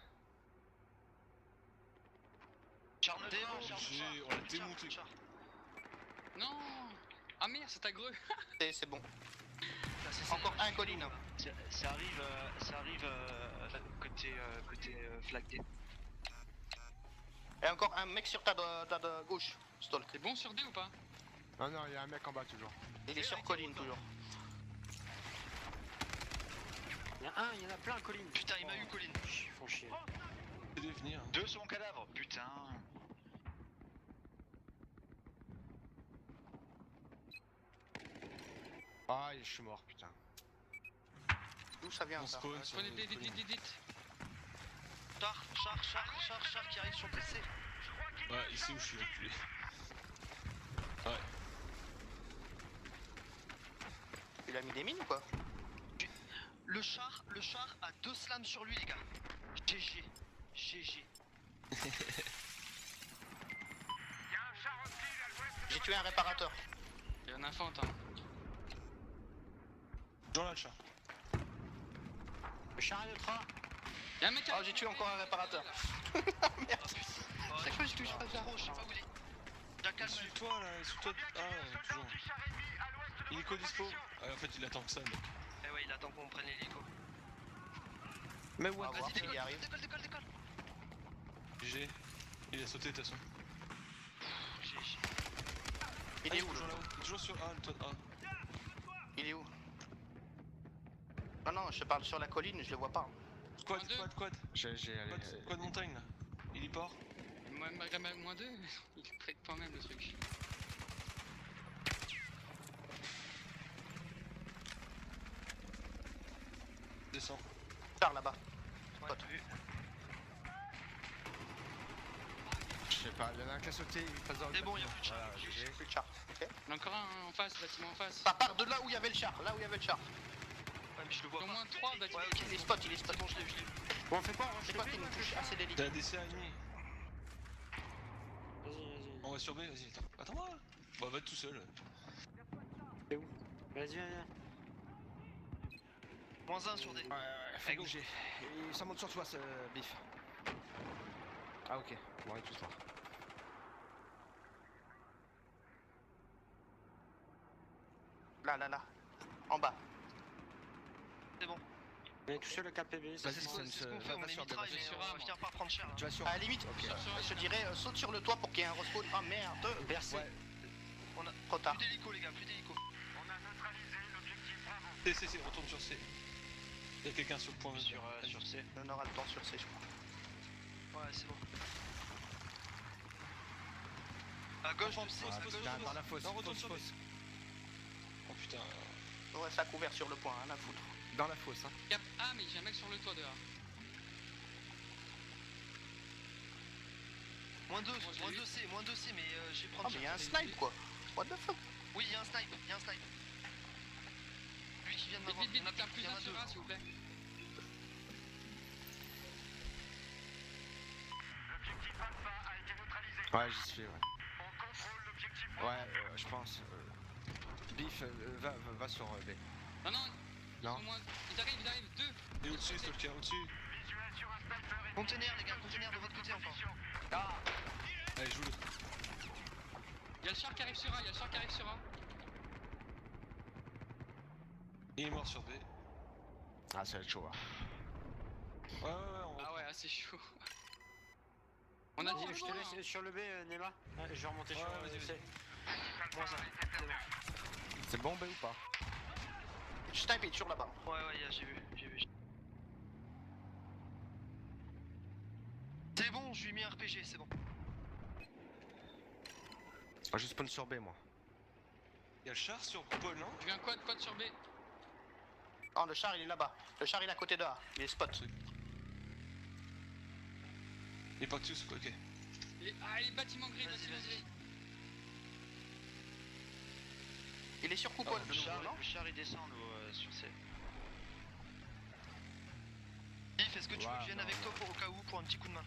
Speaker 2: Char neuf,
Speaker 3: Démon,
Speaker 2: char
Speaker 5: J'ai-
Speaker 2: neuf.
Speaker 5: on l'a démonté.
Speaker 3: Char.
Speaker 1: Non. Ah merde, c'est ta greu.
Speaker 4: C'est bon.
Speaker 3: Là, c'est
Speaker 4: Encore un colline. Hein.
Speaker 2: Ça arrive côté flag D.
Speaker 4: Et encore un mec sur ta gauche. Stalk.
Speaker 1: T'es bon sur D ou pas?
Speaker 7: Non, il y a un mec en bas toujours.
Speaker 4: Il est sur colline toujours.
Speaker 6: Il y en a plein, colline.
Speaker 3: Putain, il m'a eu colline.
Speaker 6: Ils font chier.
Speaker 5: C'est des venir.
Speaker 2: 2 sur mon cadavre, putain.
Speaker 7: Ah, je suis mort, putain.
Speaker 4: D'où ça vient
Speaker 5: On
Speaker 4: ça?
Speaker 5: spawn.
Speaker 1: Prenez D.
Speaker 3: Putain, Char qui arrive sur PC.
Speaker 5: Ouais, ici où je suis enculé. Ouais.
Speaker 4: Il a mis des mines ou quoi?
Speaker 3: Le char a 2 slams sur lui les gars. GG.
Speaker 8: Il y a un char hostile à l'ouest de
Speaker 4: J'ai
Speaker 8: votre
Speaker 4: tué un réparateur.
Speaker 1: Il y en a un Fantin.
Speaker 5: Jean là le chat.
Speaker 6: Le char est de 3.
Speaker 1: Y'a un mec
Speaker 4: Oh, j'ai tué encore un réparateur. Merde. Chaque fois je touche pas ça.
Speaker 3: Je sais pas où il est. Déjà calme.
Speaker 5: Sous toi là, sous toi. Ah, toujours.
Speaker 8: char ennemi à l'ouest de
Speaker 5: Il est
Speaker 8: votre
Speaker 5: co-dispo.
Speaker 8: position.
Speaker 5: Ah, en fait, il attend que ça, mec.
Speaker 3: Eh ouais, il attend qu'on prenne l'hélico.
Speaker 7: Mais
Speaker 4: On va
Speaker 7: ouais,
Speaker 4: voir
Speaker 3: Vas-y,
Speaker 4: s'il y arrive.
Speaker 3: décolle.
Speaker 5: GG. Il a sauté de toute façon.
Speaker 3: GG.
Speaker 4: Il
Speaker 5: Ah,
Speaker 4: est où
Speaker 5: toujours
Speaker 4: le
Speaker 5: là-haut. Il est toujours sur A, le toit de A.
Speaker 4: Il est où? Non, je te parle sur la colline, je le vois pas.
Speaker 5: Quad,
Speaker 1: Un, deux.
Speaker 5: quad.
Speaker 7: j'ai allé.
Speaker 5: Quad montagne là. Il y part.
Speaker 1: Moi, malgré ma moins 2, il traite quand même le truc.
Speaker 5: Descend.
Speaker 4: Par là-bas.
Speaker 3: Ouais,
Speaker 4: Pote.
Speaker 3: t'as vu.
Speaker 7: Je sais pas, il y en a un qui a sauté, il passe dans le.
Speaker 3: C'est bon, y'a plus de char.
Speaker 7: Voilà, GG.
Speaker 4: Plus de char. Ok.
Speaker 1: Il y en a encore un en face, bâtiment en face.
Speaker 4: Ça part de là où il y avait le char. Là où il y avait le char.
Speaker 3: Ouais, mais je le vois
Speaker 1: Au
Speaker 3: pas.
Speaker 1: moins 3 bâtiments.
Speaker 3: Ouais, ok,
Speaker 4: Il est spot, il est spot.
Speaker 3: c'est bon, je l'ai vu.
Speaker 7: Bon, on fait quoi?
Speaker 4: C'est quoi qui nous touche? Ah, c'est l'élite.
Speaker 5: T'as un DC à ennemi.
Speaker 6: Vas-y.
Speaker 5: On va sur B, vas-y, attends. Attends-moi. Bah, va tout seul.
Speaker 6: Vas-y, viens.
Speaker 3: Moins 1 sur des.
Speaker 7: Ouais, faut
Speaker 3: Allez, go.
Speaker 7: bouger. Et ça monte sur toi, ce bif. Ah, ok. Bon, allez, tout ça.
Speaker 4: Là. En bas.
Speaker 3: C'est bon.
Speaker 6: On est touché le KPB,
Speaker 7: Vas-y,
Speaker 3: C'est ce
Speaker 7: c'est
Speaker 3: qu'on
Speaker 7: une-
Speaker 3: fait,
Speaker 7: va
Speaker 3: on est
Speaker 7: sur
Speaker 3: mitraille,
Speaker 1: des-
Speaker 3: mais
Speaker 1: sur
Speaker 3: on va
Speaker 1: arbre.
Speaker 3: finir par prendre cher.
Speaker 7: Tu vas sur.
Speaker 4: À la limite,
Speaker 7: Ok.
Speaker 4: je te dirais saute sur le toit pour qu'il y ait un respawn. Oh merde.
Speaker 6: Bercé.
Speaker 7: Ouais.
Speaker 4: Trop tard.
Speaker 3: Plus d'hélico, les gars, plus d'hélico.
Speaker 8: On a neutralisé l'objectif Bravo.
Speaker 5: C, retourne sur C. Il y a quelqu'un sur le point.
Speaker 2: Sur C.
Speaker 4: On aura le temps sur C, je crois.
Speaker 3: Ouais, c'est bon. À gauche, de C,
Speaker 7: Ah,
Speaker 3: à gauche.
Speaker 7: putain, dans la fosse.
Speaker 5: Non, retourne
Speaker 7: fosse,
Speaker 5: sur
Speaker 7: fosse.
Speaker 5: Oh putain.
Speaker 4: Ouais, ça a couvert sur le point, hein, la foutre.
Speaker 7: Dans la fosse, hein.
Speaker 1: Cap A, mais j'ai un mec sur le toit dehors.
Speaker 3: Moins 2,
Speaker 1: je l'ai
Speaker 3: moins
Speaker 1: vu.
Speaker 3: 2C, mais j'ai
Speaker 4: Oh,
Speaker 3: prendre
Speaker 4: mais il y a un
Speaker 3: cher.
Speaker 4: snipe quoi. What the fuck?
Speaker 3: Oui, il y a un snipe. Lui qui vient de m'avoir.
Speaker 1: Vite,
Speaker 3: Il y en a
Speaker 1: un plus
Speaker 3: il y en a
Speaker 1: 1 sur
Speaker 3: deux.
Speaker 1: A, s'il vous plaît.
Speaker 8: L'objectif Alpha a été neutralisé.
Speaker 7: Ouais, j'y suis, ouais.
Speaker 8: On contrôle l'objectif Bravo.
Speaker 7: Ouais, je pense. Bif, va sur B.
Speaker 1: Non, non. Ils
Speaker 7: Non.
Speaker 1: sont moins. Ils arrivent, 2.
Speaker 5: Et au-dessus, Stalker, au-dessus.
Speaker 8: Visuel sur un sniper ennemi.
Speaker 3: Conteneur, les gars, conteneur de votre côté encore.
Speaker 8: Position.
Speaker 5: Allez, joue-le.
Speaker 1: Il y a le char qui arrive sur A,
Speaker 5: Il est mort sur B.
Speaker 7: Ah, ça va être chaud, hein.
Speaker 5: Ouais, on
Speaker 1: Ah ouais, c'est chaud. On a dit
Speaker 6: Vas-y, je te laisse sur le B, Nema. Ah, je vais remonter sur
Speaker 5: Ouais, vas-y,
Speaker 6: C.
Speaker 3: Moins 1, c'est bon.
Speaker 7: C'est bon, B ou pas?
Speaker 4: Le snipe est toujours là-bas.
Speaker 3: Ouais, j'ai vu. C'est bon, je lui ai mis un RPG, c'est bon.
Speaker 7: Ah, je spawn sur B, moi.
Speaker 5: Il y a le char sur Paul, non?
Speaker 1: Je viens quad sur B.
Speaker 4: Non, le char il est là-bas. Le char il est à côté de A. Il est spot.
Speaker 5: Il est parti où ce quoi? Ok.
Speaker 1: Ah, il est bâtiment gris,
Speaker 3: Vas-y,
Speaker 1: bâtiment
Speaker 3: vas-y.
Speaker 1: gris.
Speaker 4: Il est sur coupole.
Speaker 5: Ah,
Speaker 2: Le char,
Speaker 4: non?
Speaker 2: le char il descend sur C.
Speaker 3: Yves, est-ce que tu veux que je
Speaker 7: Ouais,
Speaker 3: vienne
Speaker 7: non,
Speaker 3: avec toi au cas où pour un petit coup de main?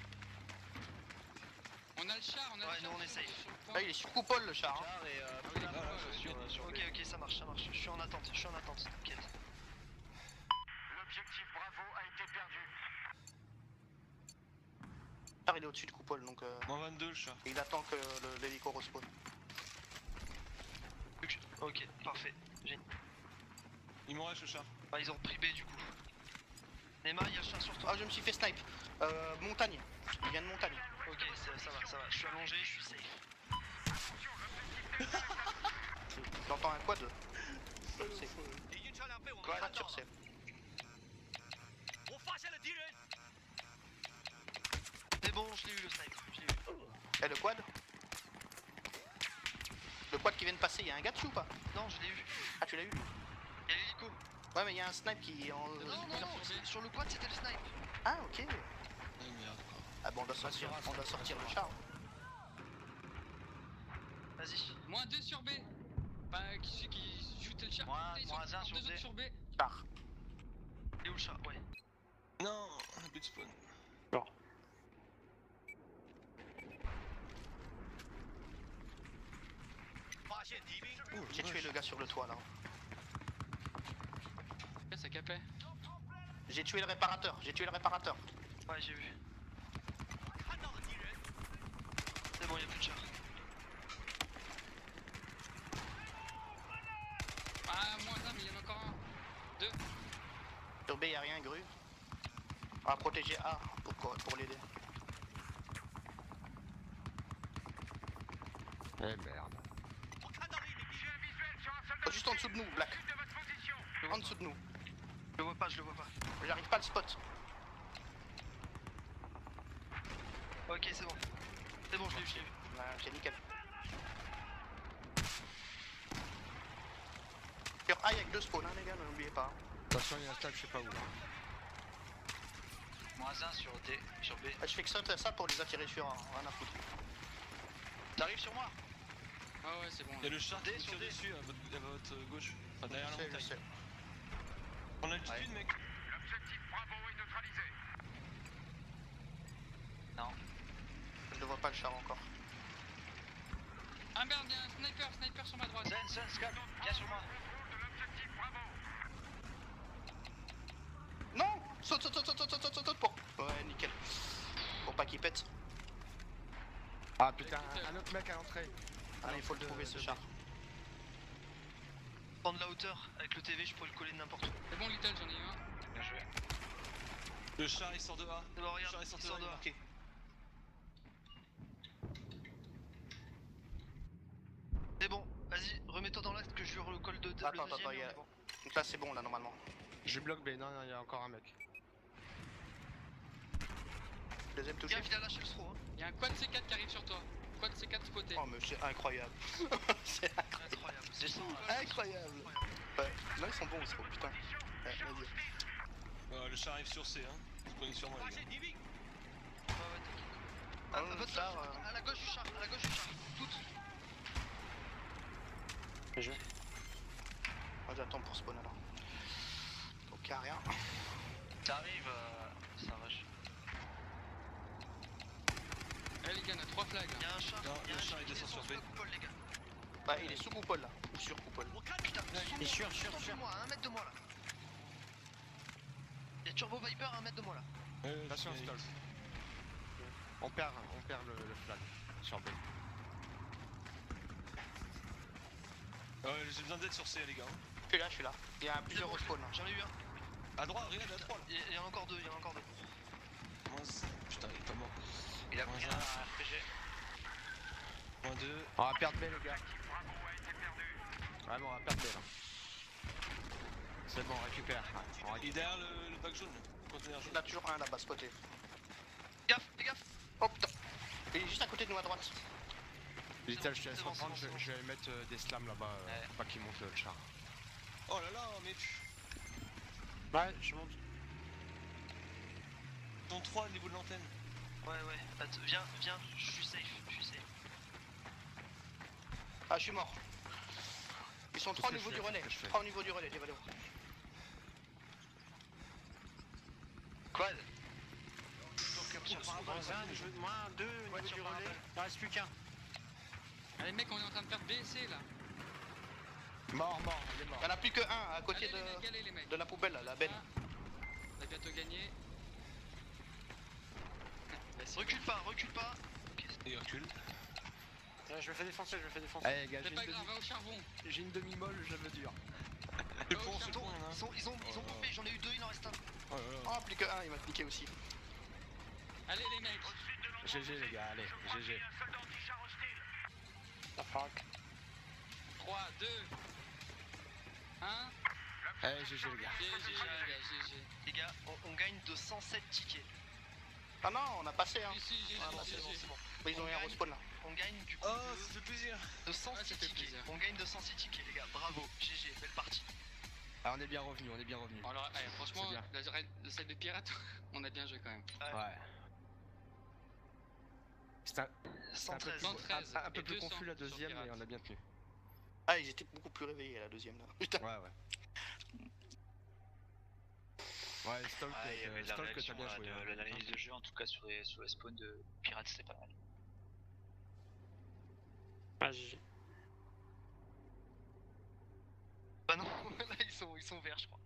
Speaker 1: On a le char,
Speaker 3: Ouais,
Speaker 1: le char
Speaker 3: nous, on
Speaker 1: sur-
Speaker 3: est safe.
Speaker 1: sur le point.
Speaker 4: Là, il est sur coupole le char. hein.
Speaker 2: Char et
Speaker 1: oui,
Speaker 2: là,
Speaker 1: voilà,
Speaker 2: sur
Speaker 3: Ok,
Speaker 2: B.
Speaker 3: ça marche. Je suis en attente, t'inquiète.
Speaker 8: L'objectif Bravo a été perdu.
Speaker 4: Le char il est au-dessus de coupole donc
Speaker 5: Moins 22 le char.
Speaker 4: il attend que l'hélico respawn.
Speaker 3: Ok, parfait.
Speaker 5: Il m'en reste le char.
Speaker 3: Bah, ils ont pris B du coup. Nema, il y a le char sur toi.
Speaker 4: Ah, je me suis fait snipe. Montagne. Il vient de montagne.
Speaker 3: Ok, ça va. Je suis allongé, je suis safe.
Speaker 4: J'entends un quad. C'est quad sur C.
Speaker 3: C'est bon, je l'ai eu le snipe.
Speaker 4: Et le quad? Le quad qui vient de passer, il y a un gars dessus ou pas?
Speaker 3: Non, je l'ai eu.
Speaker 4: Ah, tu l'as eu?
Speaker 3: Il y a l'hélico.
Speaker 4: Ouais, mais il y a un snipe qui est en.
Speaker 3: Non, sur le quad c'était le snipe.
Speaker 4: Ah, ok.
Speaker 5: Ah merde.
Speaker 4: Ah bon, on doit sortir le char.
Speaker 3: Vas-y.
Speaker 1: Moins 2 sur B. Bah, qui shootait le char.
Speaker 2: Moins-
Speaker 1: Putain, ils sont
Speaker 2: moins un
Speaker 1: encore
Speaker 2: sur
Speaker 1: deux
Speaker 2: D.
Speaker 1: autres sur B.
Speaker 4: Char.
Speaker 3: Et où le chat? Ouais.
Speaker 5: Non, on a plus de spawn.
Speaker 4: J'ai tué le gars sur le toit là.
Speaker 1: Ça capait.
Speaker 4: J'ai tué le réparateur.
Speaker 3: Ouais, j'ai vu. C'est bon, y'a plus de chat.
Speaker 1: Ah, moins 1, mais il y en a encore un. 2.
Speaker 4: Sur B, y'a rien, grue. On va protéger A pour l'aider.
Speaker 7: Eh merde.
Speaker 4: Oh, juste en dessous de nous, Black. En dessous de nous.
Speaker 3: Je le vois pas, je le vois pas.
Speaker 4: J'arrive pas à le spot.
Speaker 3: Ok, c'est bon. C'est bon, je l'ai vu, je l'ai vu.
Speaker 4: Ouais, c'est nickel. Sur A, y'a que 2 spawns, hein, les gars, n'oubliez pas.
Speaker 7: Attention, il y a un stack, je sais pas où.
Speaker 2: Moins 1 sur D, sur B.
Speaker 4: Je fais que ça pour les attirer sur A, rien à foutre.
Speaker 2: T'arrives sur moi?
Speaker 1: Ah ouais, c'est bon.
Speaker 5: Il y a le char qui
Speaker 2: D
Speaker 5: nous
Speaker 2: sur
Speaker 5: tire
Speaker 2: D.
Speaker 5: dessus à votre gauche. Enfin, derrière la
Speaker 4: Je
Speaker 5: montagne.
Speaker 4: sais.
Speaker 5: En altitude,
Speaker 2: Ouais.
Speaker 5: mec.
Speaker 8: L'objectif Bravo est neutralisé.
Speaker 2: Non.
Speaker 4: Je ne vois pas le char encore.
Speaker 1: Ah merde, il y a un sniper sur ma droite.
Speaker 2: Zen, Scap, viens sur moi.
Speaker 8: Contrôle de l'objectif Bravo.
Speaker 4: Non! Saute pour... Ouais, nickel. Pour pas qu'il pète.
Speaker 7: Ah putain, un autre mec à l'entrée.
Speaker 4: Ah, il faut le trouver ce char.
Speaker 3: Prendre la hauteur. Avec le TV, je pourrais le coller de n'importe où.
Speaker 1: C'est bon, Little, j'en ai eu un.
Speaker 2: Bien joué.
Speaker 5: Le char il sort de A.
Speaker 3: C'est bon,
Speaker 5: Le
Speaker 3: regarde,
Speaker 5: char il
Speaker 3: il
Speaker 5: sort de
Speaker 3: sort
Speaker 5: A, il est
Speaker 3: dehors.
Speaker 5: marqué.
Speaker 3: C'est bon, vas-y, remets-toi dans l'axe que je lui recolle de
Speaker 4: Attends,
Speaker 3: le deuxième.
Speaker 4: il y
Speaker 3: et
Speaker 4: a-
Speaker 3: on est bon.
Speaker 4: Donc là, c'est bon, là, normalement.
Speaker 7: Je bloque B, non, il y a encore un mec.
Speaker 4: Deuxième touché.
Speaker 3: Gaffe, il a lâché le throw. Hein.
Speaker 1: Il y a un quad C4 qui arrive sur toi. Quad C4 spoté.
Speaker 4: Oh, mais c'est incroyable. C'est
Speaker 3: Incroyable. C'est ça.
Speaker 4: incroyable. Ouais, là, ils sont bons, ce putain. Ouais, vas-y.
Speaker 5: Le char arrive sur C, hein. Spawnez sur moi, les gars.
Speaker 3: Ouais, ouais, t'inquiète.
Speaker 4: Ah,
Speaker 3: À
Speaker 4: le
Speaker 3: votre
Speaker 4: char,
Speaker 3: gauche, à la gauche du char, à la gauche du char. Toutes.
Speaker 6: Bien joué.
Speaker 4: Moi, j'attends pour spawn alors. Donc, y'a rien.
Speaker 2: T'arrives, ça rush.
Speaker 1: Eh les gars, on a 3 flags.
Speaker 3: Il y a un char.
Speaker 5: Non,
Speaker 3: Il y a
Speaker 5: le
Speaker 3: un
Speaker 5: char,
Speaker 3: char
Speaker 5: il descend sur B.
Speaker 3: coupole, les gars.
Speaker 4: Bah, il est sous coupole là. Ou sur coupole.
Speaker 3: Putain,
Speaker 6: Il est sûr,
Speaker 3: de moi, à 1 mètre de moi là. Il y a Turbo Viper à 1 mètre de moi là.
Speaker 7: Attention,
Speaker 5: je-
Speaker 7: stall. On perd le flag sur B.
Speaker 5: Ouais, j'ai besoin d'aide sur C, les gars.
Speaker 4: Je suis là. Il y a plusieurs respawns là.
Speaker 3: J'en ai eu un.
Speaker 5: À droite, regarde, à droite.
Speaker 3: Il y en a encore deux, il y en a encore deux.
Speaker 5: Putain, il est pas mort.
Speaker 2: Il a
Speaker 5: Moins
Speaker 2: pris
Speaker 5: un.
Speaker 2: un RPG.
Speaker 5: Moins 2.
Speaker 7: On va perdre B, les gars.
Speaker 8: Bravo a été perdu.
Speaker 7: Ouais, bon, on va perdre B là. C'est bon, on récupère. Ouais, on
Speaker 5: Il est
Speaker 7: récupère.
Speaker 5: derrière le bac jaune, le conteneur
Speaker 4: Il
Speaker 5: jaune.
Speaker 4: y en a toujours un là-bas spoté.
Speaker 3: Fais gaffe.
Speaker 4: Oh putain. Il est juste à côté de nous à droite.
Speaker 7: Little, je te laisse
Speaker 3: c'est bon,
Speaker 7: reprendre,
Speaker 3: c'est bon,
Speaker 7: je vais mettre des slams là-bas,
Speaker 2: Ouais.
Speaker 7: pour pas qu'il monte le char.
Speaker 5: Oh là là, mais
Speaker 6: Ouais, je monte.
Speaker 5: ils sont 3 au niveau de l'antenne.
Speaker 3: Ouais, ouais. Attends, viens, je suis safe,
Speaker 4: Ah, je suis mort. Ils sont 3 au
Speaker 7: Qu'est-ce
Speaker 4: niveau
Speaker 7: que
Speaker 4: du
Speaker 7: je fais
Speaker 4: relais.
Speaker 7: Qu'est-ce que je fais
Speaker 4: 3 au niveau du relais, les relais.
Speaker 2: Quad.
Speaker 6: Moins 2 au niveau du relais. Il en reste plus qu'un.
Speaker 1: Ah, les mecs, on est en train de perdre B et C là.
Speaker 7: Mort, il est mort.
Speaker 4: Il y en a plus que un à côté
Speaker 1: Allez, les mecs, allez les mecs.
Speaker 4: de la poubelle là, la benne.
Speaker 1: Ah, on a bientôt gagné. Bah, c'est
Speaker 3: Recule pas.
Speaker 5: Il recule.
Speaker 6: Je me fais défoncer,
Speaker 7: Allez, les gars,
Speaker 1: C'est pas grave, va au charbon.
Speaker 7: j'ai une demi-molle, je le dure.
Speaker 5: Le
Speaker 1: Oh,
Speaker 5: pont,
Speaker 1: putain,
Speaker 5: c'est le pont, là.
Speaker 3: Ils ont pompé, j'en ai eu deux, il en reste un.
Speaker 5: Oh là là.
Speaker 4: Oh, plus que un, il m'a cliqué aussi.
Speaker 1: Allez les mecs.
Speaker 7: GG, les gars, allez, GG.
Speaker 8: Un soldat anti-char hostile.
Speaker 6: La frappe.
Speaker 1: 3, 2, 1.
Speaker 7: Allez, GG, les gars.
Speaker 1: GG les gars, GG.
Speaker 3: Les gars, on gagne de 107 tickets.
Speaker 4: Ah non, on a passé hein.
Speaker 1: Ici, GG,
Speaker 3: Ah, bon,
Speaker 1: GG.
Speaker 3: c'est bon.
Speaker 4: Mais ils ont eu un respawn là.
Speaker 3: On gagne du coup
Speaker 5: Oh, ça fait plaisir.
Speaker 3: de 106
Speaker 1: Ah, ça fait
Speaker 3: tickets.
Speaker 1: plaisir.
Speaker 3: On gagne de 106 tickets, les gars. Bravo, GG, belle partie.
Speaker 7: Ah, on est bien revenu, on est bien revenu.
Speaker 1: Alors, franchement,
Speaker 7: C'est bien.
Speaker 1: le site de pirate, on a bien joué quand même.
Speaker 7: Ouais. C'était un peu
Speaker 3: 113.
Speaker 7: plus,
Speaker 1: 113
Speaker 7: un peu
Speaker 1: et
Speaker 7: plus
Speaker 1: 200
Speaker 7: confus la
Speaker 1: sur
Speaker 7: deuxième,
Speaker 1: pirate.
Speaker 7: mais on a bien tenu.
Speaker 4: Ah, ils étaient beaucoup plus réveillés la deuxième là. Putain.
Speaker 7: Ouais. Ouais, Stalk,
Speaker 2: Ouais, il y avait de la
Speaker 7: Stalk,
Speaker 2: réaction,
Speaker 7: t'as bien
Speaker 2: là,
Speaker 7: joué.
Speaker 2: de
Speaker 7: hein.
Speaker 2: l'analyse de jeu, en tout cas sur les spawns de pirates, c'était pas mal.
Speaker 6: Ah, GG.
Speaker 3: Bah non, là ils sont verts, je crois.